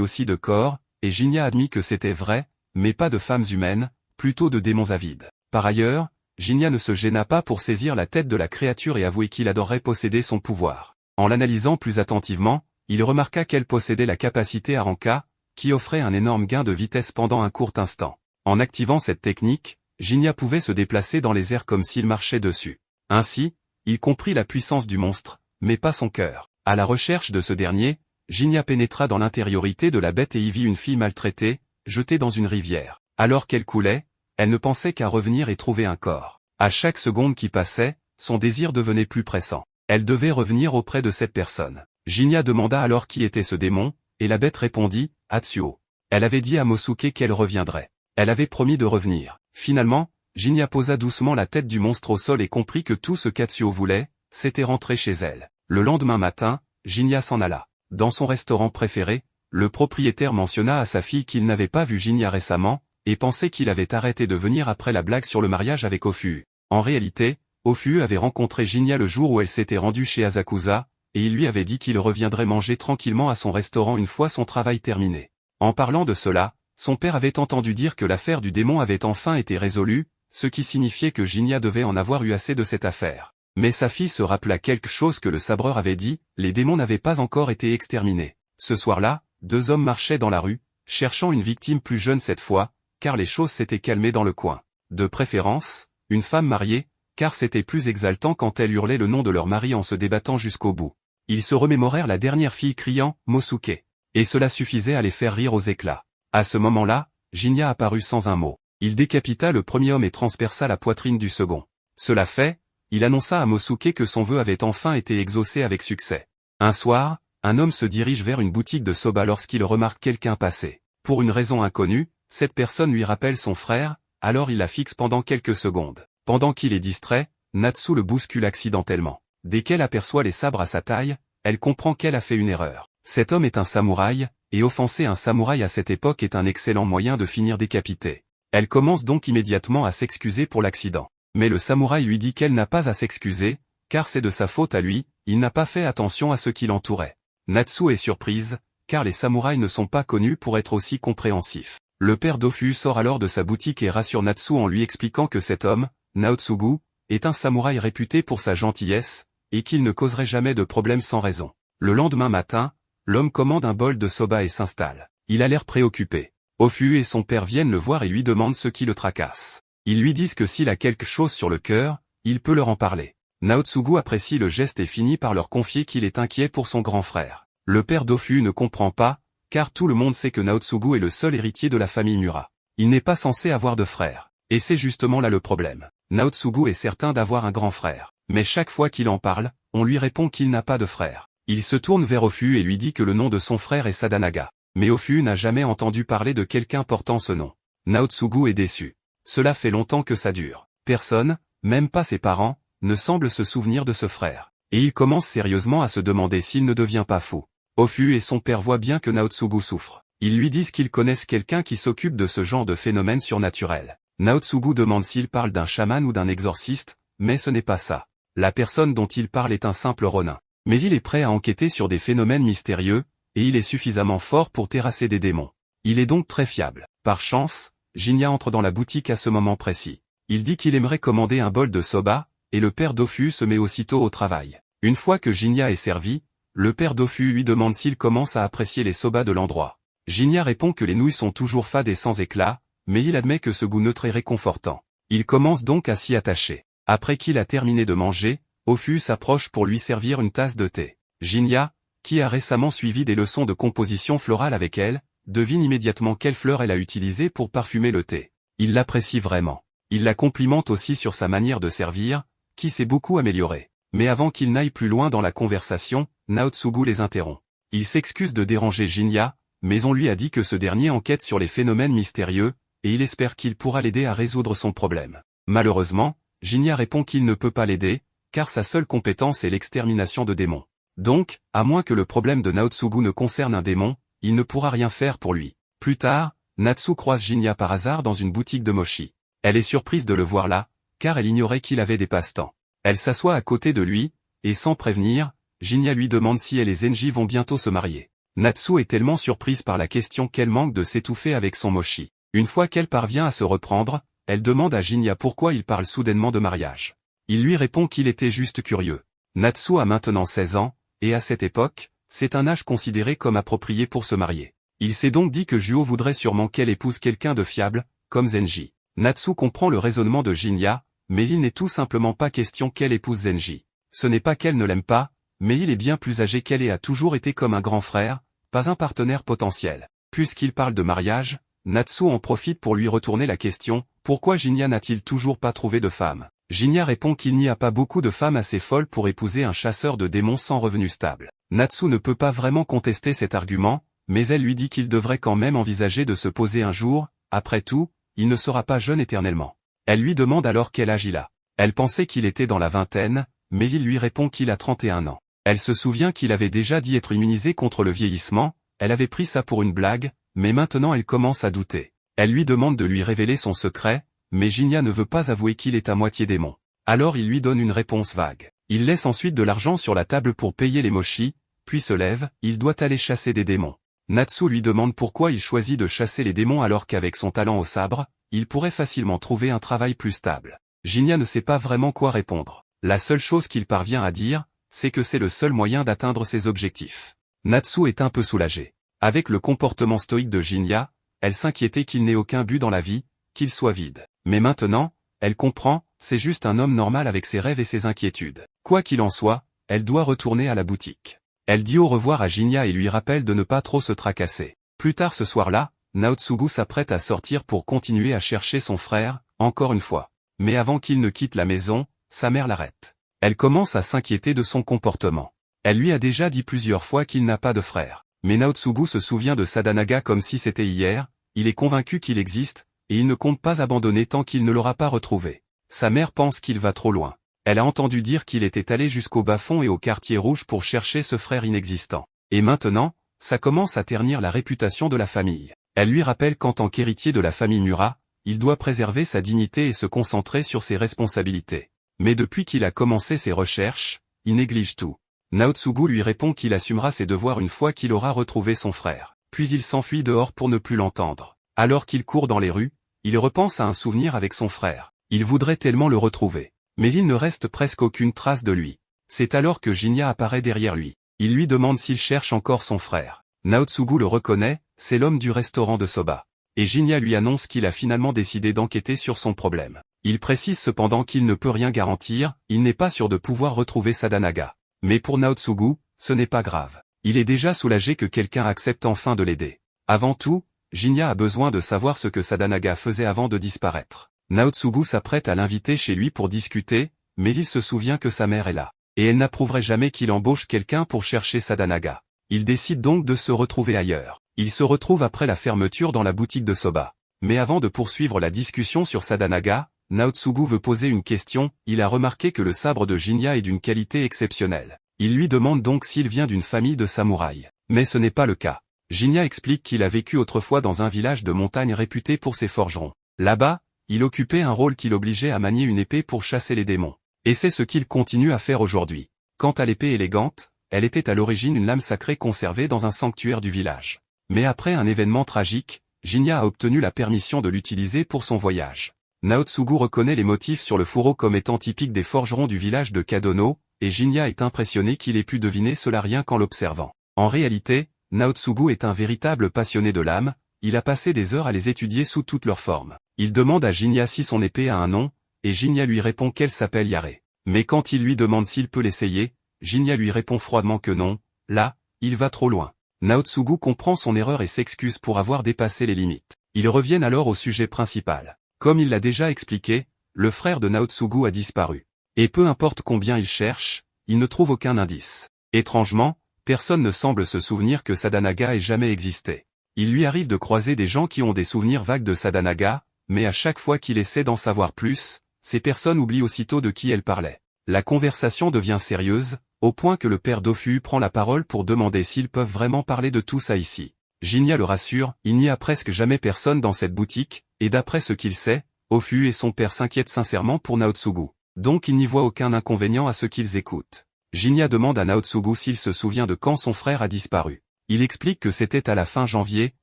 aussi de corps, et Jinya admit que c'était vrai, mais pas de femmes humaines, plutôt de démons avides. Par ailleurs, Jinya ne se gêna pas pour saisir la tête de la créature et avouer qu'il adorerait posséder son pouvoir. En l'analysant plus attentivement, il remarqua qu'elle possédait la capacité Aranka, qui offrait un énorme gain de vitesse pendant un court instant. En activant cette technique, Jinya pouvait se déplacer dans les airs comme s'il marchait dessus. Ainsi, il comprit la puissance du monstre, mais pas son cœur. À la recherche de ce dernier, Jinya pénétra dans l'intériorité de la bête et y vit une fille maltraitée, jetée dans une rivière. Alors qu'elle coulait, elle ne pensait qu'à revenir et trouver un corps. À chaque seconde qui passait, son désir devenait plus pressant. Elle devait revenir auprès de cette personne. Jinya demanda alors qui était ce démon, et la bête répondit, Atsuo. Elle avait dit à Mosuke qu'elle reviendrait. Elle avait promis de revenir. Finalement, Jinya posa doucement la tête du monstre au sol et comprit que tout ce qu'Atsuo voulait, c'était rentrer chez elle. Le lendemain matin, Jinya s'en alla. Dans son restaurant préféré, le propriétaire mentionna à sa fille qu'il n'avait pas vu Jinya récemment, et pensait qu'il avait arrêté de venir après la blague sur le mariage avec Ofu. En réalité, Ofu avait rencontré Jinya le jour où elle s'était rendue chez Asakusa, et il lui avait dit qu'il reviendrait manger tranquillement à son restaurant une fois son travail terminé. En parlant de cela, son père avait entendu dire que l'affaire du démon avait enfin été résolue, ce qui signifiait que Jinya devait en avoir eu assez de cette affaire. Mais sa fille se rappela quelque chose que le sabreur avait dit, les démons n'avaient pas encore été exterminés. Ce soir-là, deux hommes marchaient dans la rue, cherchant une victime plus jeune cette fois, car les choses s'étaient calmées dans le coin. De préférence, une femme mariée, car c'était plus exaltant quand elle hurlait le nom de leur mari en se débattant jusqu'au bout. Ils se remémorèrent la dernière fille criant « Mosuke », et cela suffisait à les faire rire aux éclats. À ce moment-là, Jinya apparut sans un mot. Il décapita le premier homme et transperça la poitrine du second. Cela fait, il annonça à Mosuke que son vœu avait enfin été exaucé avec succès. Un soir, un homme se dirige vers une boutique de soba lorsqu'il remarque quelqu'un passer. Pour une raison inconnue, cette personne lui rappelle son frère, alors il la fixe pendant quelques secondes. Pendant qu'il est distrait, Natsu le bouscule accidentellement. Dès qu'elle aperçoit les sabres à sa taille, elle comprend qu'elle a fait une erreur. Cet homme est un samouraï, et offenser un samouraï à cette époque est un excellent moyen de finir décapité. Elle commence donc immédiatement à s'excuser pour l'accident. Mais le samouraï lui dit qu'elle n'a pas à s'excuser, car c'est de sa faute à lui, il n'a pas fait attention à ce qui l'entourait. Natsu est surprise, car les samouraïs ne sont pas connus pour être aussi compréhensifs. Le père Dofus sort alors de sa boutique et rassure Natsu en lui expliquant que cet homme, Naotsugu, est un samouraï réputé pour sa gentillesse, et qu'il ne causerait jamais de problème sans raison. Le lendemain matin, l'homme commande un bol de soba et s'installe. Il a l'air préoccupé. Ofu et son père viennent le voir et lui demandent ce qui le tracasse. Ils lui disent que s'il a quelque chose sur le cœur, il peut leur en parler. Naotsugu apprécie le geste et finit par leur confier qu'il est inquiet pour son grand frère. Le père d'Ofu ne comprend pas, car tout le monde sait que Naotsugu est le seul héritier de la famille Mura. Il n'est pas censé avoir de frère. Et c'est justement là le problème. Naotsugu est certain d'avoir un grand frère. Mais chaque fois qu'il en parle, on lui répond qu'il n'a pas de frère. Il se tourne vers Ofu et lui dit que le nom de son frère est Sadanaga. Mais Ofu n'a jamais entendu parler de quelqu'un portant ce nom. Naotsugu est déçu. Cela fait longtemps que ça dure. Personne, même pas ses parents, ne semble se souvenir de ce frère. Et il commence sérieusement à se demander s'il ne devient pas fou. Ofu et son père voient bien que Naotsugu souffre. Ils lui disent qu'ils connaissent quelqu'un qui s'occupe de ce genre de phénomène surnaturel. Naotsugu demande s'il parle d'un chaman ou d'un exorciste, mais ce n'est pas ça. La personne dont il parle est un simple ronin. Mais il est prêt à enquêter sur des phénomènes mystérieux, et il est suffisamment fort pour terrasser des démons. Il est donc très fiable. Par chance, Jinya entre dans la boutique à ce moment précis. Il dit qu'il aimerait commander un bol de soba, et le père Dofu se met aussitôt au travail. Une fois que Jinya est servi, le père Dofu lui demande s'il commence à apprécier les soba de l'endroit. Jinya répond que les nouilles sont toujours fades et sans éclat, mais il admet que ce goût neutre est réconfortant. Il commence donc à s'y attacher. Après qu'il a terminé de manger, Ofu s'approche pour lui servir une tasse de thé. Jinya, qui a récemment suivi des leçons de composition florale avec elle, devine immédiatement quelle fleur elle a utilisée pour parfumer le thé. Il l'apprécie vraiment. Il la complimente aussi sur sa manière de servir, qui s'est beaucoup améliorée. Mais avant qu'il n'aille plus loin dans la conversation, Naotsugu les interrompt. Il s'excuse de déranger Jinya, mais on lui a dit que ce dernier enquête sur les phénomènes mystérieux, et il espère qu'il pourra l'aider à résoudre son problème. Malheureusement, Jinya répond qu'il ne peut pas l'aider, car sa seule compétence est l'extermination de démons. Donc, à moins que le problème de Naotsugu ne concerne un démon, il ne pourra rien faire pour lui. Plus tard, Natsu croise Jinya par hasard dans une boutique de mochi. Elle est surprise de le voir là, car elle ignorait qu'il avait des passe-temps. Elle s'assoit à côté de lui, et sans prévenir, Jinya lui demande si elle et Zenji vont bientôt se marier. Natsu est tellement surprise par la question qu'elle manque de s'étouffer avec son mochi. Une fois qu'elle parvient à se reprendre, elle demande à Jinya pourquoi il parle soudainement de mariage. Il lui répond qu'il était juste curieux. Natsu a maintenant 16 ans, et à cette époque, c'est un âge considéré comme approprié pour se marier. Il s'est donc dit que Juho voudrait sûrement qu'elle épouse quelqu'un de fiable, comme Zenji. Natsu comprend le raisonnement de Jinya, mais il n'est tout simplement pas question qu'elle épouse Zenji. Ce n'est pas qu'elle ne l'aime pas, mais il est bien plus âgé qu'elle et a toujours été comme un grand frère, pas un partenaire potentiel. Puisqu'il parle de mariage, Natsu en profite pour lui retourner la question, pourquoi Jinya n'a-t-il toujours pas trouvé de femme? Jinya répond qu'il n'y a pas beaucoup de femmes assez folles pour épouser un chasseur de démons sans revenu stable. Natsu ne peut pas vraiment contester cet argument, mais elle lui dit qu'il devrait quand même envisager de se poser un jour, après tout, il ne sera pas jeune éternellement. Elle lui demande alors quel âge il a. Elle pensait qu'il était dans la vingtaine, mais il lui répond qu'il a 31 ans. Elle se souvient qu'il avait déjà dit être immunisé contre le vieillissement, elle avait pris ça pour une blague, mais maintenant elle commence à douter. Elle lui demande de lui révéler son secret, mais Jinya ne veut pas avouer qu'il est à moitié démon. Alors il lui donne une réponse vague. Il laisse ensuite de l'argent sur la table pour payer les mochi, puis se lève, il doit aller chasser des démons. Natsu lui demande pourquoi il choisit de chasser les démons alors qu'avec son talent au sabre, il pourrait facilement trouver un travail plus stable. Jinya ne sait pas vraiment quoi répondre. La seule chose qu'il parvient à dire, c'est que c'est le seul moyen d'atteindre ses objectifs. Natsu est un peu soulagée. Avec le comportement stoïque de Jinya, elle s'inquiétait qu'il n'ait aucun but dans la vie, qu'il soit vide. Mais maintenant, elle comprend, c'est juste un homme normal avec ses rêves et ses inquiétudes. Quoi qu'il en soit, elle doit retourner à la boutique. Elle dit au revoir à Jinya et lui rappelle de ne pas trop se tracasser. Plus tard ce soir-là, Naotsugu s'apprête à sortir pour continuer à chercher son frère, encore une fois. Mais avant qu'il ne quitte la maison, sa mère l'arrête. Elle commence à s'inquiéter de son comportement. Elle lui a déjà dit plusieurs fois qu'il n'a pas de frère. Mais Naotsugu se souvient de Sadanaga comme si c'était hier, il est convaincu qu'il existe, et il ne compte pas abandonner tant qu'il ne l'aura pas retrouvé. Sa mère pense qu'il va trop loin. Elle a entendu dire qu'il était allé jusqu'au bas-fond et au quartier rouge pour chercher ce frère inexistant. Et maintenant, ça commence à ternir la réputation de la famille. Elle lui rappelle qu'en tant qu'héritier de la famille Mura, il doit préserver sa dignité et se concentrer sur ses responsabilités. Mais depuis qu'il a commencé ses recherches, il néglige tout. Naotsugu lui répond qu'il assumera ses devoirs une fois qu'il aura retrouvé son frère. Puis il s'enfuit dehors pour ne plus l'entendre. Alors qu'il court dans les rues, il repense à un souvenir avec son frère. Il voudrait tellement le retrouver. Mais il ne reste presque aucune trace de lui. C'est alors que Jinya apparaît derrière lui. Il lui demande s'il cherche encore son frère. Naotsugu le reconnaît, c'est l'homme du restaurant de soba. Et Jinya lui annonce qu'il a finalement décidé d'enquêter sur son problème. Il précise cependant qu'il ne peut rien garantir, il n'est pas sûr de pouvoir retrouver Sadanaga. Mais pour Naotsugu, ce n'est pas grave. Il est déjà soulagé que quelqu'un accepte enfin de l'aider. Avant tout, Jinya a besoin de savoir ce que Sadanaga faisait avant de disparaître. Naotsugu s'apprête à l'inviter chez lui pour discuter, mais il se souvient que sa mère est là. Et elle n'approuverait jamais qu'il embauche quelqu'un pour chercher Sadanaga. Il décide donc de se retrouver ailleurs. Il se retrouve après la fermeture dans la boutique de soba. Mais avant de poursuivre la discussion sur Sadanaga, Naotsugu veut poser une question, il a remarqué que le sabre de Jinya est d'une qualité exceptionnelle. Il lui demande donc s'il vient d'une famille de samouraïs. Mais ce n'est pas le cas. Jinya explique qu'il a vécu autrefois dans un village de montagne réputé pour ses forgerons. Là-bas, il occupait un rôle qui l'obligeait à manier une épée pour chasser les démons. Et c'est ce qu'il continue à faire aujourd'hui. Quant à l'épée élégante, elle était à l'origine une lame sacrée conservée dans un sanctuaire du village. Mais après un événement tragique, Jinya a obtenu la permission de l'utiliser pour son voyage. Naotsugu reconnaît les motifs sur le fourreau comme étant typiques des forgerons du village de Kadono, et Jinya est impressionné qu'il ait pu deviner cela rien qu'en l'observant. En réalité, Naotsugu est un véritable passionné de lames, il a passé des heures à les étudier sous toutes leurs formes. Il demande à Jinya si son épée a un nom, et Jinya lui répond qu'elle s'appelle Yare. Mais quand il lui demande s'il peut l'essayer, Jinya lui répond froidement que non, là, il va trop loin. Naotsugu comprend son erreur et s'excuse pour avoir dépassé les limites. Ils reviennent alors au sujet principal. Comme il l'a déjà expliqué, le frère de Naotsugu a disparu. Et peu importe combien il cherche, il ne trouve aucun indice. Étrangement, personne ne semble se souvenir que Sadanaga ait jamais existé. Il lui arrive de croiser des gens qui ont des souvenirs vagues de Sadanaga, mais à chaque fois qu'il essaie d'en savoir plus, ces personnes oublient aussitôt de qui elles parlaient. La conversation devient sérieuse, au point que le père Dofu prend la parole pour demander s'ils peuvent vraiment parler de tout ça ici. Jinya le rassure, il n'y a presque jamais personne dans cette boutique, et d'après ce qu'il sait, Ofu et son père s'inquiètent sincèrement pour Naotsugu. Donc il n'y voit aucun inconvénient à ce qu'ils écoutent. Jinya demande à Naotsugu s'il se souvient de quand son frère a disparu. Il explique que c'était à la fin janvier,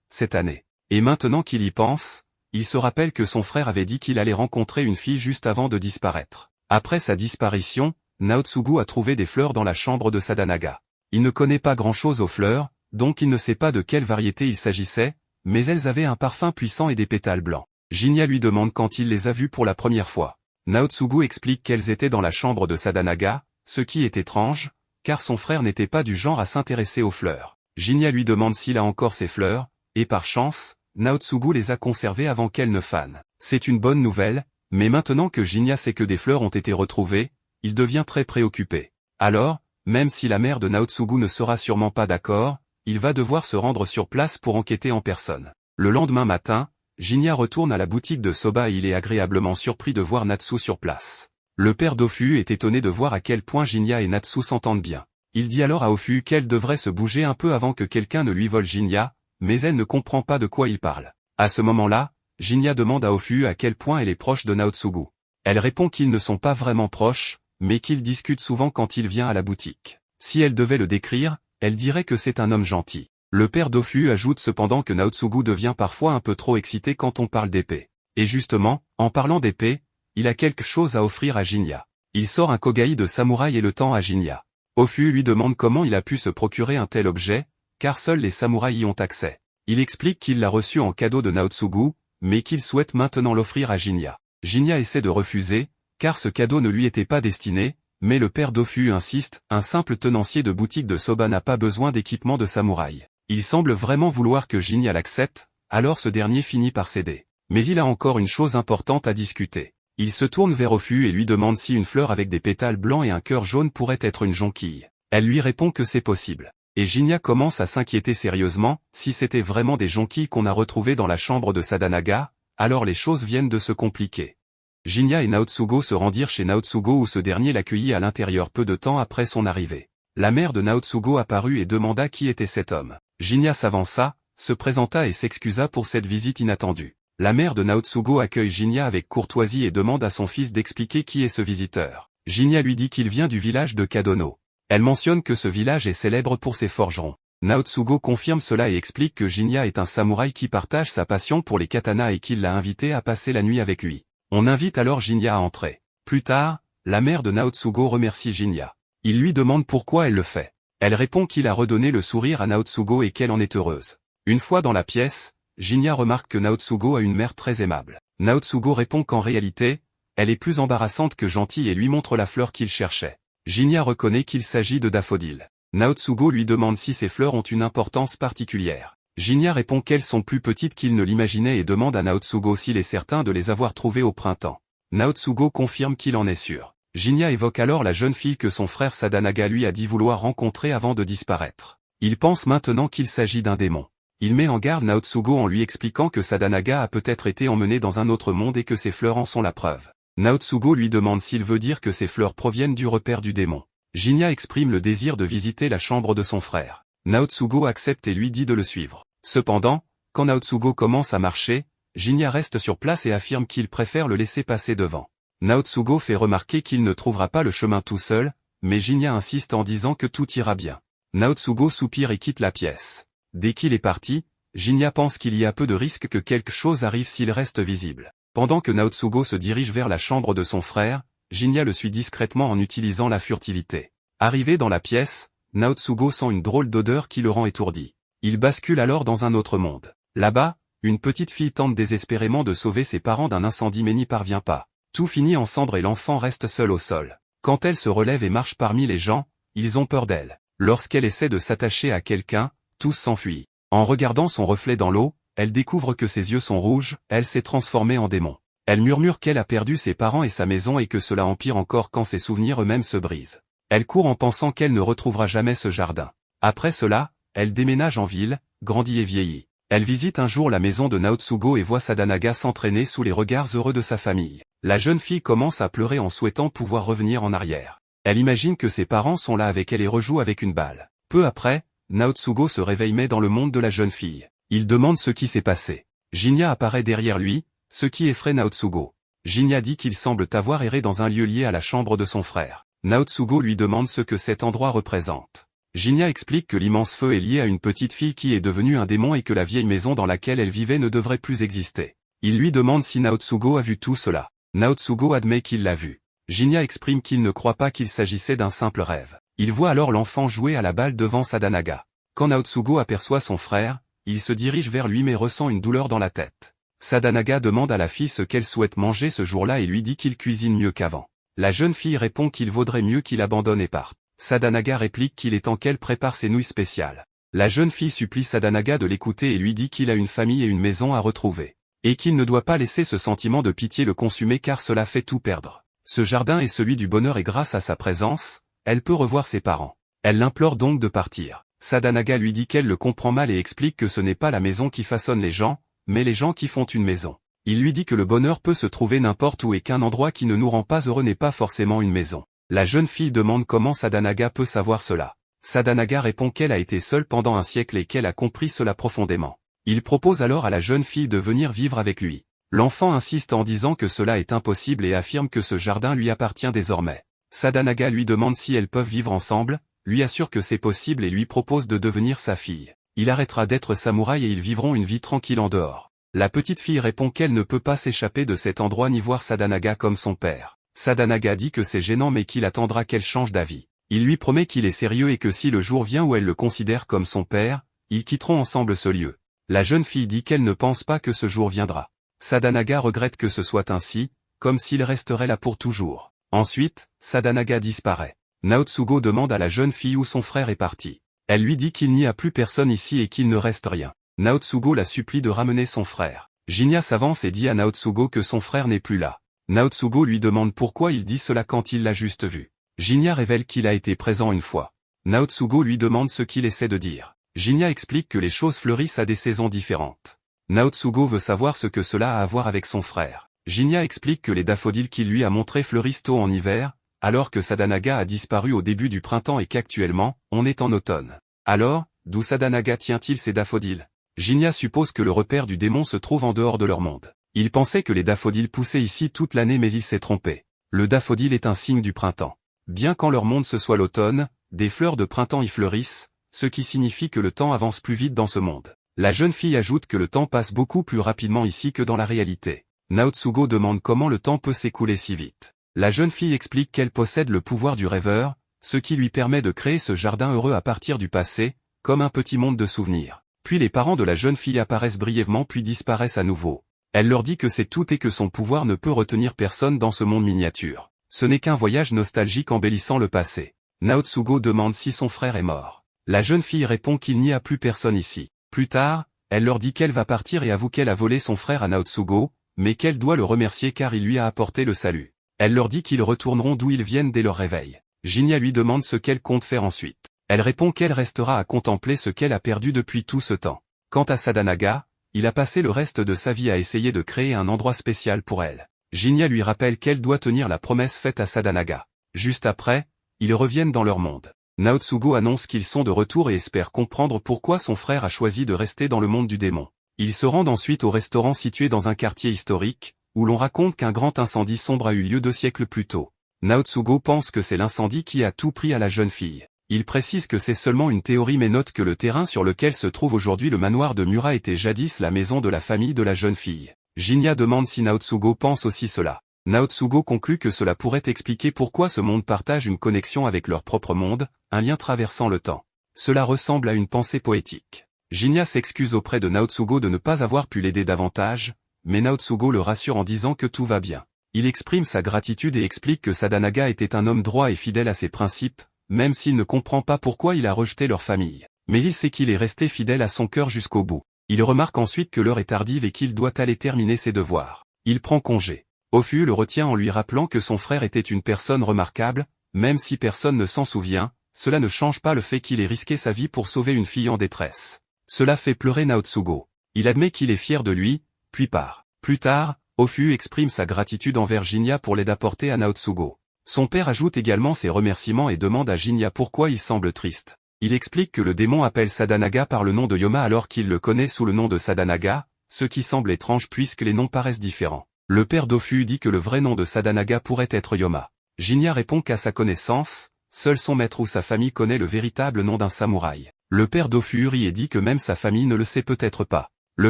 cette année. Et maintenant qu'il y pense, il se rappelle que son frère avait dit qu'il allait rencontrer une fille juste avant de disparaître. Après sa disparition, Naotsugu a trouvé des fleurs dans la chambre de Sadanaga. Il ne connaît pas grand-chose aux fleurs, donc il ne sait pas de quelle variété il s'agissait, mais elles avaient un parfum puissant et des pétales blancs. Jinya lui demande quand il les a vues pour la première fois. Naotsugu explique qu'elles étaient dans la chambre de Sadanaga, ce qui est étrange, car son frère n'était pas du genre à s'intéresser aux fleurs. Jinya lui demande s'il a encore ces fleurs, et par chance, Naotsugu les a conservées avant qu'elles ne fanent. C'est une bonne nouvelle, mais maintenant que Jinya sait que des fleurs ont été retrouvées, il devient très préoccupé. Alors, même si la mère de Naotsugu ne sera sûrement pas d'accord, il va devoir se rendre sur place pour enquêter en personne. Le lendemain matin, Jinya retourne à la boutique de soba et il est agréablement surpris de voir Natsu sur place. Le père d'Ofu est étonné de voir à quel point Jinya et Natsu s'entendent bien. Il dit alors à Ofu qu'elle devrait se bouger un peu avant que quelqu'un ne lui vole Jinya, mais elle ne comprend pas de quoi il parle. À ce moment-là, Jinya demande à Ofu à quel point elle est proche de Naotsugu. Elle répond qu'ils ne sont pas vraiment proches, mais qu'ils discutent souvent quand il vient à la boutique. Si elle devait le décrire, elle dirait que c'est un homme gentil. Le père d'Ofu ajoute cependant que Naotsugu devient parfois un peu trop excité quand on parle d'épée. Et justement, en parlant d'épée, il a quelque chose à offrir à Jinya. Il sort un kogai de samouraï et le tend à Jinya. Ofu lui demande comment il a pu se procurer un tel objet, car seuls les samouraïs y ont accès. Il explique qu'il l'a reçu en cadeau de Naotsugu, mais qu'il souhaite maintenant l'offrir à Jinya. Jinya essaie de refuser, car ce cadeau ne lui était pas destiné, mais le père d'Ofu insiste, un simple tenancier de boutique de soba n'a pas besoin d'équipement de samouraï. Il semble vraiment vouloir que Jinya l'accepte, alors ce dernier finit par céder. Mais il a encore une chose importante à discuter. Il se tourne vers Ofu et lui demande si une fleur avec des pétales blancs et un cœur jaune pourrait être une jonquille. Elle lui répond que c'est possible. Et Jinya commence à s'inquiéter sérieusement, si c'était vraiment des jonquilles qu'on a retrouvées dans la chambre de Sadanaga, alors les choses viennent de se compliquer. Jinya et Naotsugo se rendirent chez Naotsugo où ce dernier l'accueillit à l'intérieur peu de temps après son arrivée. La mère de Naotsugo apparut et demanda qui était cet homme. Jinya s'avança, se présenta et s'excusa pour cette visite inattendue. La mère de Naotsugo accueille Jinya avec courtoisie et demande à son fils d'expliquer qui est ce visiteur. Jinya lui dit qu'il vient du village de Kadono. Elle mentionne que ce village est célèbre pour ses forgerons. Naotsugo confirme cela et explique que Jinya est un samouraï qui partage sa passion pour les katanas et qu'il l'a invité à passer la nuit avec lui. On invite alors Jinya à entrer. Plus tard, la mère de Naotsugo remercie Jinya. Il lui demande pourquoi elle le fait. Elle répond qu'il a redonné le sourire à Naotsugo et qu'elle en est heureuse. Une fois dans la pièce, Jinya remarque que Naotsugo a une mère très aimable. Naotsugo répond qu'en réalité, elle est plus embarrassante que gentille et lui montre la fleur qu'il cherchait. Jinya reconnaît qu'il s'agit de daffodils. Naotsugo lui demande si ces fleurs ont une importance particulière. Jinya répond qu'elles sont plus petites qu'il ne l'imaginait et demande à Naotsugo s'il est certain de les avoir trouvées au printemps. Naotsugo confirme qu'il en est sûr. Jinya évoque alors la jeune fille que son frère Sadanaga lui a dit vouloir rencontrer avant de disparaître. Il pense maintenant qu'il s'agit d'un démon. Il met en garde Naotsugo en lui expliquant que Sadanaga a peut-être été emmené dans un autre monde et que ces fleurs en sont la preuve. Naotsugo lui demande s'il veut dire que ces fleurs proviennent du repère du démon. Jinya exprime le désir de visiter la chambre de son frère. Naotsugo accepte et lui dit de le suivre. Cependant, quand Naotsugo commence à marcher, Jinya reste sur place et affirme qu'il préfère le laisser passer devant. Naotsugo fait remarquer qu'il ne trouvera pas le chemin tout seul, mais Jinya insiste en disant que tout ira bien. Naotsugo soupire et quitte la pièce. Dès qu'il est parti, Jinya pense qu'il y a peu de risque que quelque chose arrive s'il reste visible. Pendant que Naotsugo se dirige vers la chambre de son frère, Jinya le suit discrètement en utilisant la furtivité. Arrivé dans la pièce, Naotsugo sent une drôle d'odeur qui le rend étourdi. Il bascule alors dans un autre monde. Là-bas, une petite fille tente désespérément de sauver ses parents d'un incendie mais n'y parvient pas. Tout finit en cendres et l'enfant reste seul au sol. Quand elle se relève et marche parmi les gens, ils ont peur d'elle. Lorsqu'elle essaie de s'attacher à quelqu'un, tous s'enfuient. En regardant son reflet dans l'eau, elle découvre que ses yeux sont rouges, elle s'est transformée en démon. Elle murmure qu'elle a perdu ses parents et sa maison et que cela empire encore quand ses souvenirs eux-mêmes se brisent. Elle court en pensant qu'elle ne retrouvera jamais ce jardin. Après cela, elle déménage en ville, grandit et vieillit. Elle visite un jour la maison de Naotsugo et voit Sadanaga s'entraîner sous les regards heureux de sa famille. La jeune fille commence à pleurer en souhaitant pouvoir revenir en arrière. Elle imagine que ses parents sont là avec elle et rejoue avec une balle. Peu après, Naotsugo se réveille mais dans le monde de la jeune fille. Il demande ce qui s'est passé. Jinya apparaît derrière lui, ce qui effraie Naotsugo. Jinya dit qu'il semble avoir erré dans un lieu lié à la chambre de son frère. Naotsugo lui demande ce que cet endroit représente. Jinya explique que l'immense feu est lié à une petite fille qui est devenue un démon et que la vieille maison dans laquelle elle vivait ne devrait plus exister. Il lui demande si Naotsugo a vu tout cela. Naotsugo admet qu'il l'a vu. Jinya exprime qu'il ne croit pas qu'il s'agissait d'un simple rêve. Il voit alors l'enfant jouer à la balle devant Sadanaga. Quand Naotsugo aperçoit son frère, il se dirige vers lui mais ressent une douleur dans la tête. Sadanaga demande à la fille ce qu'elle souhaite manger ce jour-là et lui dit qu'il cuisine mieux qu'avant. La jeune fille répond qu'il vaudrait mieux qu'il abandonne et parte. Sadanaga réplique qu'il est temps qu'elle prépare ses nouilles spéciales. La jeune fille supplie Sadanaga de l'écouter et lui dit qu'il a une famille et une maison à retrouver. Et qu'il ne doit pas laisser ce sentiment de pitié le consumer car cela fait tout perdre. Ce jardin est celui du bonheur et grâce à sa présence, elle peut revoir ses parents. Elle l'implore donc de partir. Sadanaga lui dit qu'elle le comprend mal et explique que ce n'est pas la maison qui façonne les gens, mais les gens qui font une maison. Il lui dit que le bonheur peut se trouver n'importe où et qu'un endroit qui ne nous rend pas heureux n'est pas forcément une maison. La jeune fille demande comment Sadanaga peut savoir cela. Sadanaga répond qu'elle a été seule pendant un siècle et qu'elle a compris cela profondément. Il propose alors à la jeune fille de venir vivre avec lui. L'enfant insiste en disant que cela est impossible et affirme que ce jardin lui appartient désormais. Sadanaga lui demande si elles peuvent vivre ensemble, lui assure que c'est possible et lui propose de devenir sa fille. Il arrêtera d'être samouraï et ils vivront une vie tranquille en dehors. La petite fille répond qu'elle ne peut pas s'échapper de cet endroit ni voir Sadanaga comme son père. Sadanaga dit que c'est gênant mais qu'il attendra qu'elle change d'avis. Il lui promet qu'il est sérieux et que si le jour vient où elle le considère comme son père, ils quitteront ensemble ce lieu. La jeune fille dit qu'elle ne pense pas que ce jour viendra. Sadanaga regrette que ce soit ainsi, comme s'il resterait là pour toujours. Ensuite, Sadanaga disparaît. Naotsugo demande à la jeune fille où son frère est parti. Elle lui dit qu'il n'y a plus personne ici et qu'il ne reste rien. Naotsugo la supplie de ramener son frère. Jinya s'avance et dit à Naotsugo que son frère n'est plus là. Naotsugo lui demande pourquoi il dit cela quand il l'a juste vu. Jinya révèle qu'il a été présent une fois. Naotsugo lui demande ce qu'il essaie de dire. Jinya explique que les choses fleurissent à des saisons différentes. Naotsugo veut savoir ce que cela a à voir avec son frère. Jinya explique que les daffodils qu'il lui a montrés fleurissent tôt en hiver, alors que Sadanaga a disparu au début du printemps et qu'actuellement, on est en automne. Alors, d'où Sadanaga tient-il ces daffodils? Jinya suppose que le repère du démon se trouve en dehors de leur monde. Il pensait que les daffodils poussaient ici toute l'année mais il s'est trompé. Le daffodil est un signe du printemps. Bien quand leur monde ce soit l'automne, des fleurs de printemps y fleurissent, ce qui signifie que le temps avance plus vite dans ce monde. La jeune fille ajoute que le temps passe beaucoup plus rapidement ici que dans la réalité. Naotsugo demande comment le temps peut s'écouler si vite. La jeune fille explique qu'elle possède le pouvoir du rêveur, ce qui lui permet de créer ce jardin heureux à partir du passé, comme un petit monde de souvenirs. Puis les parents de la jeune fille apparaissent brièvement puis disparaissent à nouveau. Elle leur dit que c'est tout et que son pouvoir ne peut retenir personne dans ce monde miniature. Ce n'est qu'un voyage nostalgique embellissant le passé. Naotsugo demande si son frère est mort. La jeune fille répond qu'il n'y a plus personne ici. Plus tard, elle leur dit qu'elle va partir et avoue qu'elle a volé son frère à Naotsugo, mais qu'elle doit le remercier car il lui a apporté le salut. Elle leur dit qu'ils retourneront d'où ils viennent dès leur réveil. Jinya lui demande ce qu'elle compte faire ensuite. Elle répond qu'elle restera à contempler ce qu'elle a perdu depuis tout ce temps. Quant à Sadanaga, il a passé le reste de sa vie à essayer de créer un endroit spécial pour elle. Jinya lui rappelle qu'elle doit tenir la promesse faite à Sadanaga. Juste après, ils reviennent dans leur monde. Naotsugo annonce qu'ils sont de retour et espère comprendre pourquoi son frère a choisi de rester dans le monde du démon. Ils se rendent ensuite au restaurant situé dans un quartier historique, où l'on raconte qu'un grand incendie sombre a eu lieu 2 siècles plus tôt. Naotsugo pense que c'est l'incendie qui a tout pris à la jeune fille. Il précise que c'est seulement une théorie mais note que le terrain sur lequel se trouve aujourd'hui le manoir de Mura était jadis la maison de la famille de la jeune fille. Jinya demande si Naotsugo pense aussi cela. Naotsugo conclut que cela pourrait expliquer pourquoi ce monde partage une connexion avec leur propre monde, un lien traversant le temps. Cela ressemble à une pensée poétique. Jinya s'excuse auprès de Naotsugo de ne pas avoir pu l'aider davantage, mais Naotsugo le rassure en disant que tout va bien. Il exprime sa gratitude et explique que Sadanaga était un homme droit et fidèle à ses principes, même s'il ne comprend pas pourquoi il a rejeté leur famille. Mais il sait qu'il est resté fidèle à son cœur jusqu'au bout. Il remarque ensuite que l'heure est tardive et qu'il doit aller terminer ses devoirs. Il prend congé. Ofu le retient en lui rappelant que son frère était une personne remarquable, même si personne ne s'en souvient, cela ne change pas le fait qu'il ait risqué sa vie pour sauver une fille en détresse. Cela fait pleurer Naotsugo. Il admet qu'il est fier de lui, puis part. Plus tard, Ofu exprime sa gratitude envers Jinya pour l'aide apportée à Naotsugo. Son père ajoute également ses remerciements et demande à Jinya pourquoi il semble triste. Il explique que le démon appelle Sadanaga par le nom de Yoma alors qu'il le connaît sous le nom de Sadanaga, ce qui semble étrange puisque les noms paraissent différents. Le père d'Ofu dit que le vrai nom de Sadanaga pourrait être Yoma. Jinya répond qu'à sa connaissance, seul son maître ou sa famille connaît le véritable nom d'un samouraï. Le père d'Ofu rit et dit que même sa famille ne le sait peut-être pas. Le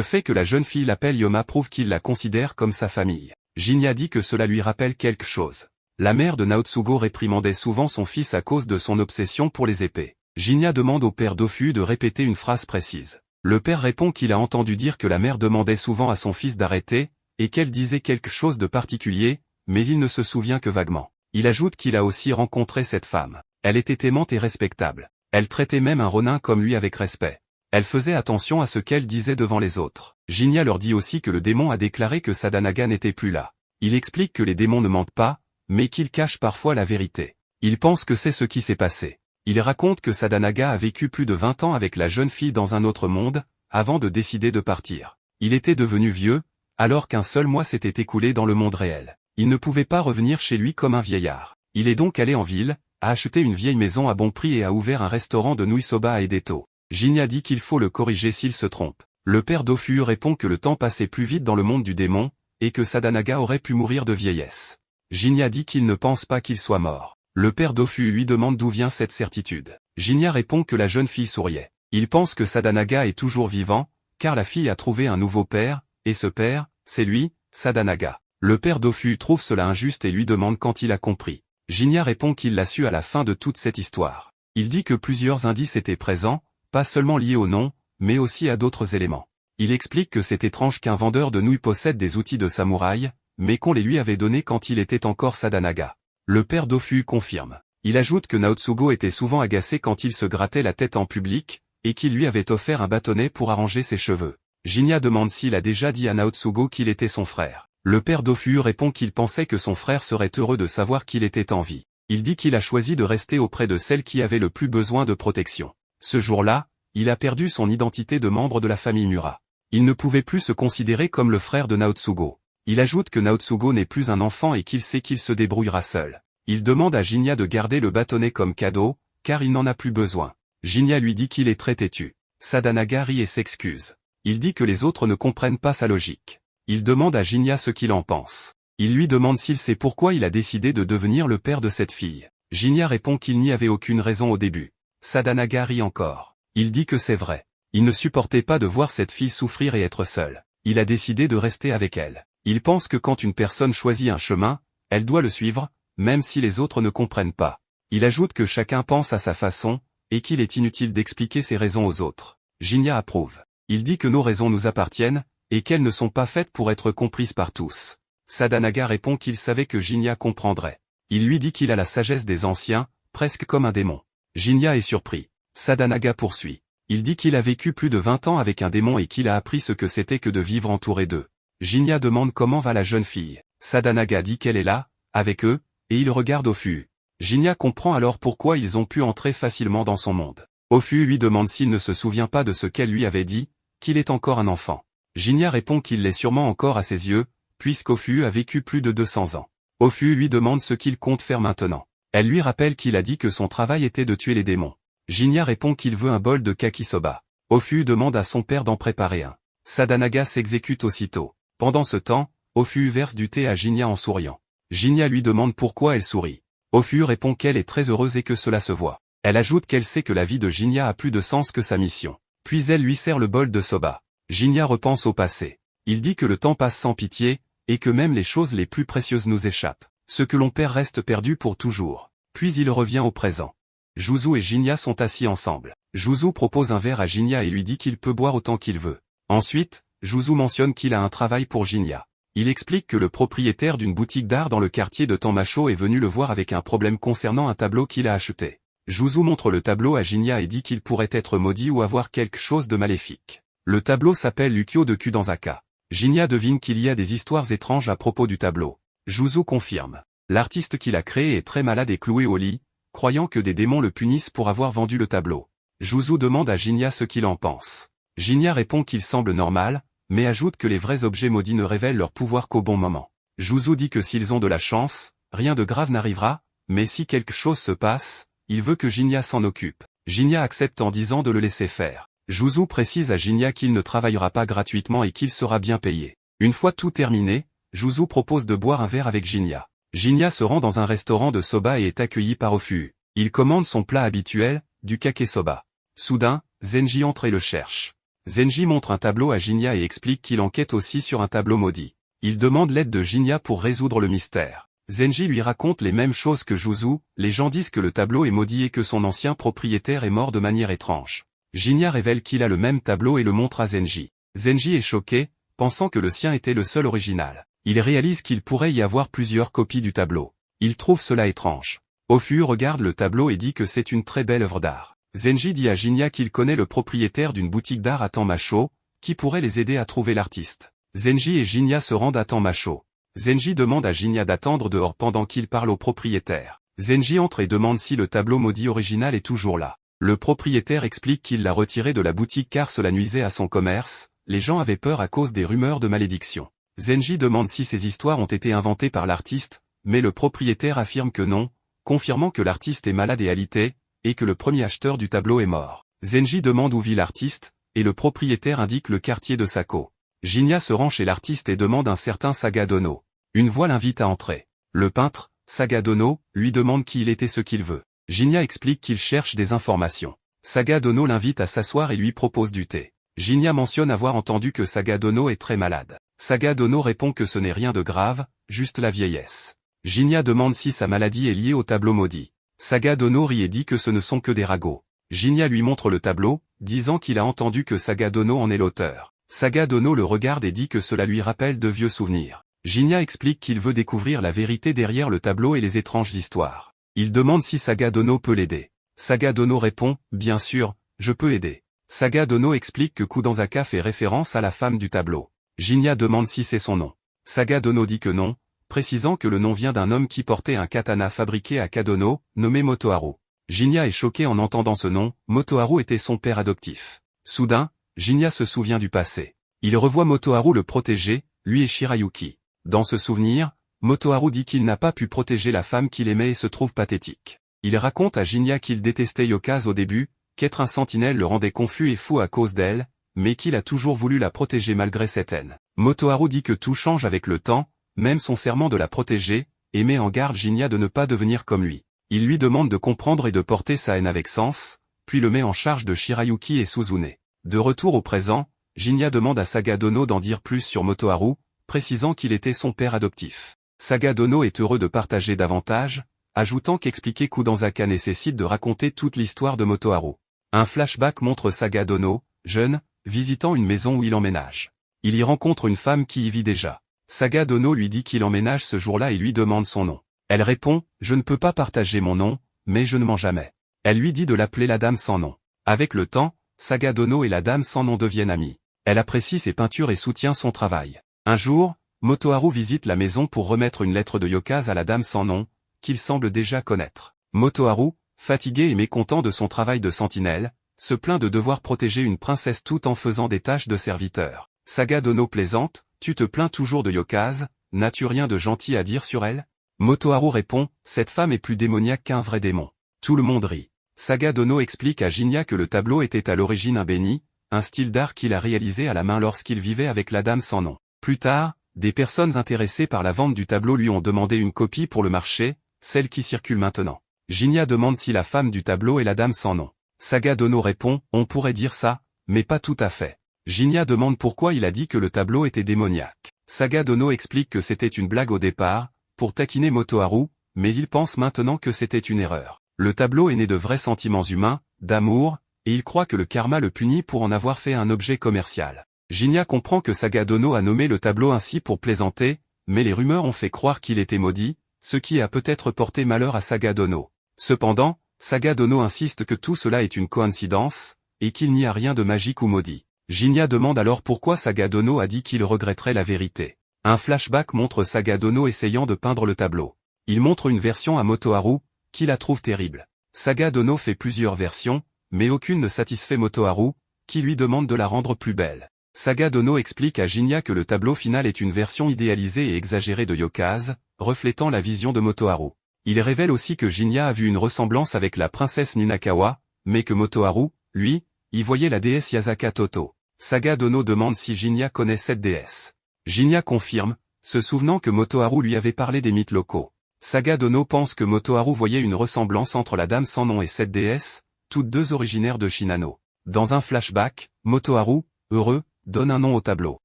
fait que la jeune fille l'appelle Yoma prouve qu'il la considère comme sa famille. Jinya dit que cela lui rappelle quelque chose. La mère de Naotsugo réprimandait souvent son fils à cause de son obsession pour les épées. Jinya demande au père d'Ofu de répéter une phrase précise. Le père répond qu'il a entendu dire que la mère demandait souvent à son fils d'arrêter, et qu'elle disait quelque chose de particulier, mais il ne se souvient que vaguement. Il ajoute qu'il a aussi rencontré cette femme. Elle était aimante et respectable. Elle traitait même un ronin comme lui avec respect. Elle faisait attention à ce qu'elle disait devant les autres. Jinya leur dit aussi que le démon a déclaré que Sadanaga n'était plus là. Il explique que les démons ne mentent pas, mais qu'ils cachent parfois la vérité. Il pense que c'est ce qui s'est passé. Il raconte que Sadanaga a vécu plus de 20 ans avec la jeune fille dans un autre monde, avant de décider de partir. Il était devenu vieux, alors qu'un seul mois s'était écoulé dans le monde réel. Il ne pouvait pas revenir chez lui comme un vieillard. Il est donc allé en ville, a acheté une vieille maison à bon prix et a ouvert un restaurant de nouilles soba à Edeto. Jinya dit qu'il faut le corriger s'il se trompe. Le père d'Ofu répond que le temps passait plus vite dans le monde du démon, et que Sadanaga aurait pu mourir de vieillesse. Jinya dit qu'il ne pense pas qu'il soit mort. Le père d'Ofu lui demande d'où vient cette certitude. Jinya répond que la jeune fille souriait. Il pense que Sadanaga est toujours vivant, car la fille a trouvé un nouveau père, et ce père, c'est lui, Sadanaga. Le père d'Ofu trouve cela injuste et lui demande quand il a compris. Jinya répond qu'il l'a su à la fin de toute cette histoire. Il dit que plusieurs indices étaient présents, pas seulement liés au nom, mais aussi à d'autres éléments. Il explique que c'est étrange qu'un vendeur de nouilles possède des outils de samouraï, mais qu'on les lui avait donnés quand il était encore Sadanaga. Le père d'Ofu confirme. Il ajoute que Naotsugo était souvent agacé quand il se grattait la tête en public, et qu'il lui avait offert un bâtonnet pour arranger ses cheveux. Jinya demande s'il a déjà dit à Naotsugo qu'il était son frère. Le père d'Ofu répond qu'il pensait que son frère serait heureux de savoir qu'il était en vie. Il dit qu'il a choisi de rester auprès de celle qui avait le plus besoin de protection. Ce jour-là, il a perdu son identité de membre de la famille Mura. Il ne pouvait plus se considérer comme le frère de Naotsugo. Il ajoute que Naotsugo n'est plus un enfant et qu'il sait qu'il se débrouillera seul. Il demande à Jinya de garder le bâtonnet comme cadeau, car il n'en a plus besoin. Jinya lui dit qu'il est très têtu. Sadanaga rit et s'excuse. Il dit que les autres ne comprennent pas sa logique. Il demande à Jinya ce qu'il en pense. Il lui demande s'il sait pourquoi il a décidé de devenir le père de cette fille. Jinya répond qu'il n'y avait aucune raison au début. Sadanaga rit encore. Il dit que c'est vrai. Il ne supportait pas de voir cette fille souffrir et être seule. Il a décidé de rester avec elle. Il pense que quand une personne choisit un chemin, elle doit le suivre, même si les autres ne comprennent pas. Il ajoute que chacun pense à sa façon, et qu'il est inutile d'expliquer ses raisons aux autres. Jinya approuve. Il dit que nos raisons nous appartiennent, et qu'elles ne sont pas faites pour être comprises par tous. Sadanaga répond qu'il savait que Jinya comprendrait. Il lui dit qu'il a la sagesse des anciens, presque comme un démon. Jinya est surpris. Sadanaga poursuit. Il dit qu'il a vécu plus de 20 ans avec un démon et qu'il a appris ce que c'était que de vivre entouré d'eux. Jinya demande comment va la jeune fille. Sadanaga dit qu'elle est là, avec eux, et il regarde Ofu. Jinya comprend alors pourquoi ils ont pu entrer facilement dans son monde. Ofu lui demande s'il ne se souvient pas de ce qu'elle lui avait dit, qu'il est encore un enfant. Jinya répond qu'il l'est sûrement encore à ses yeux, puisqu'Ofu a vécu plus de 200 ans. Ofu lui demande ce qu'il compte faire maintenant. Elle lui rappelle qu'il a dit que son travail était de tuer les démons. Jinya répond qu'il veut un bol de kakisoba. Ofu demande à son père d'en préparer un. Sadanaga s'exécute aussitôt. Pendant ce temps, Ofu verse du thé à Jinya en souriant. Jinya lui demande pourquoi elle sourit. Ofu répond qu'elle est très heureuse et que cela se voit. Elle ajoute qu'elle sait que la vie de Jinya a plus de sens que sa mission. Puis elle lui sert le bol de soba. Jinya repense au passé. Il dit que le temps passe sans pitié, et que même les choses les plus précieuses nous échappent. Ce que l'on perd reste perdu pour toujours. Puis il revient au présent. Juzu et Jinya sont assis ensemble. Juzu propose un verre à Jinya et lui dit qu'il peut boire autant qu'il veut. Ensuite, Juzu mentionne qu'il a un travail pour Jinya. Il explique que le propriétaire d'une boutique d'art dans le quartier de Tanmacho est venu le voir avec un problème concernant un tableau qu'il a acheté. Juzu montre le tableau à Jinya et dit qu'il pourrait être maudit ou avoir quelque chose de maléfique. Le tableau s'appelle Lukyo de Kudanzaka. Jinya devine qu'il y a des histoires étranges à propos du tableau. Juzu confirme. L'artiste qui l'a créé est très malade et cloué au lit, croyant que des démons le punissent pour avoir vendu le tableau. Juzu demande à Jinya ce qu'il en pense. Jinya répond qu'il semble normal, mais ajoute que les vrais objets maudits ne révèlent leur pouvoir qu'au bon moment. Juzu dit que s'ils ont de la chance, rien de grave n'arrivera, mais si quelque chose se passe, il veut que Jinya s'en occupe. Jinya accepte en disant de le laisser faire. Juzu précise à Jinya qu'il ne travaillera pas gratuitement et qu'il sera bien payé. Une fois tout terminé, Juzu propose de boire un verre avec Jinya. Jinya se rend dans un restaurant de soba et est accueilli par Ofu. Il commande son plat habituel, du kakesoba. Soudain, Zenji entre et le cherche. Zenji montre un tableau à Jinya et explique qu'il enquête aussi sur un tableau maudit. Il demande l'aide de Jinya pour résoudre le mystère. Zenji lui raconte les mêmes choses que Juzu, les gens disent que le tableau est maudit et que son ancien propriétaire est mort de manière étrange. Jinya révèle qu'il a le même tableau et le montre à Zenji. Zenji est choqué, pensant que le sien était le seul original. Il réalise qu'il pourrait y avoir plusieurs copies du tableau. Il trouve cela étrange. Ofu regarde le tableau et dit que c'est une très belle œuvre d'art. Zenji dit à Jinya qu'il connaît le propriétaire d'une boutique d'art à Tanmacho, qui pourrait les aider à trouver l'artiste. Zenji et Jinya se rendent à Tanmacho. Zenji demande à Jinya d'attendre dehors pendant qu'il parle au propriétaire. Zenji entre et demande si le tableau maudit original est toujours là. Le propriétaire explique qu'il l'a retiré de la boutique car cela nuisait à son commerce, les gens avaient peur à cause des rumeurs de malédiction. Zenji demande si ces histoires ont été inventées par l'artiste, mais le propriétaire affirme que non, confirmant que l'artiste est malade et alité, et que le premier acheteur du tableau est mort. Zenji demande où vit l'artiste, et le propriétaire indique le quartier de Sako. Jinya se rend chez l'artiste et demande un certain Sagadono. Une voix l'invite à entrer. Le peintre, Sagadono, lui demande qui il était ce qu'il veut. Jinya explique qu'il cherche des informations. Sagadono l'invite à s'asseoir et lui propose du thé. Jinya mentionne avoir entendu que Sagadono est très malade. Sagadono répond que ce n'est rien de grave, juste la vieillesse. Jinya demande si sa maladie est liée au tableau maudit. Sagadono rit et dit que ce ne sont que des ragots. Jinya lui montre le tableau, disant qu'il a entendu que Sagadono en est l'auteur. Sagadono le regarde et dit que cela lui rappelle de vieux souvenirs. Jinya explique qu'il veut découvrir la vérité derrière le tableau et les étranges histoires. Il demande si Sagadono peut l'aider. Sagadono répond, bien sûr, je peux aider. Sagadono explique que Kudanzaka fait référence à la femme du tableau. Jinya demande si c'est son nom. Sagadono dit que non, précisant que le nom vient d'un homme qui portait un katana fabriqué à Kadono, nommé Motoharu. Jinya est choqué en entendant ce nom, Motoharu était son père adoptif. Soudain, Jinya se souvient du passé. Il revoit Motoharu le protéger, lui et Shirayuki. Dans ce souvenir, Motoharu dit qu'il n'a pas pu protéger la femme qu'il aimait et se trouve pathétique. Il raconte à Jinya qu'il détestait Yokaz au début, qu'être un sentinelle le rendait confus et fou à cause d'elle, mais qu'il a toujours voulu la protéger malgré cette haine. Motoharu dit que tout change avec le temps, même son serment de la protéger, et met en garde Jinya de ne pas devenir comme lui. Il lui demande de comprendre et de porter sa haine avec sens, puis le met en charge de Shirayuki et Suzune. De retour au présent, Jinya demande à Saga Dono d'en dire plus sur Motoharu, précisant qu'il était son père adoptif. Saga Dono est heureux de partager davantage, ajoutant qu'expliquer Kudanzaka nécessite de raconter toute l'histoire de Motoharu. Un flashback montre Saga Dono, jeune, visitant une maison où il emménage. Il y rencontre une femme qui y vit déjà. Saga Dono lui dit qu'il emménage ce jour-là et lui demande son nom. Elle répond « Je ne peux pas partager mon nom, mais je ne mens jamais ». Elle lui dit de l'appeler la dame sans nom. Avec le temps, Saga Dono et la dame sans nom deviennent amis. Elle apprécie ses peintures et soutient son travail. Un jour, Motoharu visite la maison pour remettre une lettre de Yokaz à la dame sans nom, qu'il semble déjà connaître. Motoharu, fatigué et mécontent de son travail de sentinelle, se plaint de devoir protéger une princesse tout en faisant des tâches de serviteur. Saga Dono plaisante, « Tu te plains toujours de Yokaz, n'as-tu rien de gentil à dire sur elle ?» Motoharu répond, « Cette femme est plus démoniaque qu'un vrai démon. » Tout le monde rit. Saga Dono explique à Jinya que le tableau était à l'origine un béni, un style d'art qu'il a réalisé à la main lorsqu'il vivait avec la dame sans nom. Plus tard, des personnes intéressées par la vente du tableau lui ont demandé une copie pour le marché, celle qui circule maintenant. Jinya demande si la femme du tableau est la dame sans nom. Saga Dono répond, « On pourrait dire ça, mais pas tout à fait. » Jinya demande pourquoi il a dit que le tableau était démoniaque. Saga Dono explique que c'était une blague au départ, pour taquiner Motoharu, mais il pense maintenant que c'était une erreur. Le tableau est né de vrais sentiments humains, d'amour, et il croit que le karma le punit pour en avoir fait un objet commercial. Jinya comprend que Saga Dono a nommé le tableau ainsi pour plaisanter, mais les rumeurs ont fait croire qu'il était maudit, ce qui a peut-être porté malheur à Saga Dono. Cependant, Saga Dono insiste que tout cela est une coïncidence, et qu'il n'y a rien de magique ou maudit. Jinya demande alors pourquoi Saga Dono a dit qu'il regretterait la vérité. Un flashback montre Saga Dono essayant de peindre le tableau. Il montre une version à Motoharu, qui la trouve terrible. Saga Dono fait plusieurs versions, mais aucune ne satisfait Motoharu, qui lui demande de la rendre plus belle. Saga Dono explique à Jinya que le tableau final est une version idéalisée et exagérée de Yokaz, reflétant la vision de Motoharu. Il révèle aussi que Jinya a vu une ressemblance avec la princesse Nunakawa, mais que Motoharu, lui, y voyait la déesse Yasaka Toto. Saga Dono demande si Jinya connaît cette déesse. Jinya confirme, se souvenant que Motoharu lui avait parlé des mythes locaux. Saga Dono pense que Motoharu voyait une ressemblance entre la dame sans nom et cette déesse, toutes deux originaires de Shinano. Dans un flashback, Motoharu, heureux, donne un nom au tableau.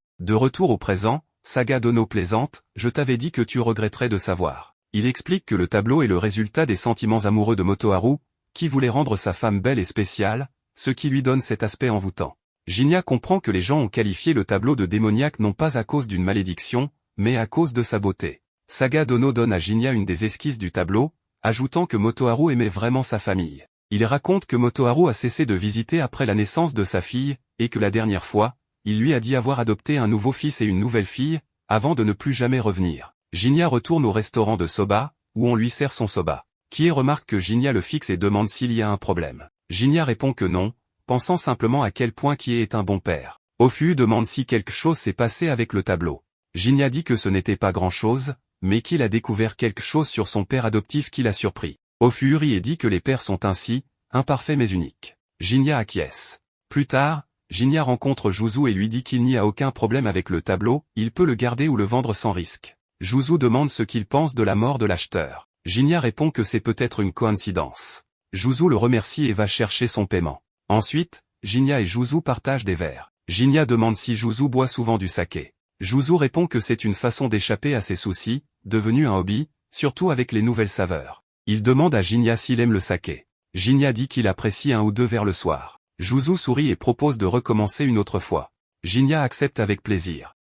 De retour au présent, Saga Dono plaisante, « Je t'avais dit que tu regretterais de savoir ». Il explique que le tableau est le résultat des sentiments amoureux de Motoharu, qui voulait rendre sa femme belle et spéciale, ce qui lui donne cet aspect envoûtant. Jinya comprend que les gens ont qualifié le tableau de démoniaque non pas à cause d'une malédiction, mais à cause de sa beauté. Saga Dono donne à Jinya une des esquisses du tableau, ajoutant que Motoharu aimait vraiment sa famille. Il raconte que Motoharu a cessé de visiter après la naissance de sa fille, et que la dernière fois, il lui a dit avoir adopté un nouveau fils et une nouvelle fille, avant de ne plus jamais revenir. Jinya retourne au restaurant de soba, où on lui sert son soba. Kie remarque que Jinya le fixe et demande s'il y a un problème. Jinya répond que non, pensant simplement à quel point Kie est un bon père. Ofu demande si quelque chose s'est passé avec le tableau. Jinya dit que ce n'était pas grand-chose, mais qu'il a découvert quelque chose sur son père adoptif qui l'a surpris. Ofu rit et dit que les pères sont ainsi, imparfaits mais uniques. Jinya acquiesce. Plus tard, Jinya rencontre Juzu et lui dit qu'il n'y a aucun problème avec le tableau, il peut le garder ou le vendre sans risque. Juzu demande ce qu'il pense de la mort de l'acheteur. Jinya répond que c'est peut-être une coïncidence. Juzu le remercie et va chercher son paiement. Ensuite, Jinya et Juzu partagent des verres. Jinya demande si Juzu boit souvent du saké. Juzu répond que c'est une façon d'échapper à ses soucis, devenu un hobby, surtout avec les nouvelles saveurs. Il demande à Jinya s'il aime le saké. Jinya dit qu'il apprécie un ou deux verres le soir. Juzu sourit et propose de recommencer une autre fois. Jinya accepte avec plaisir.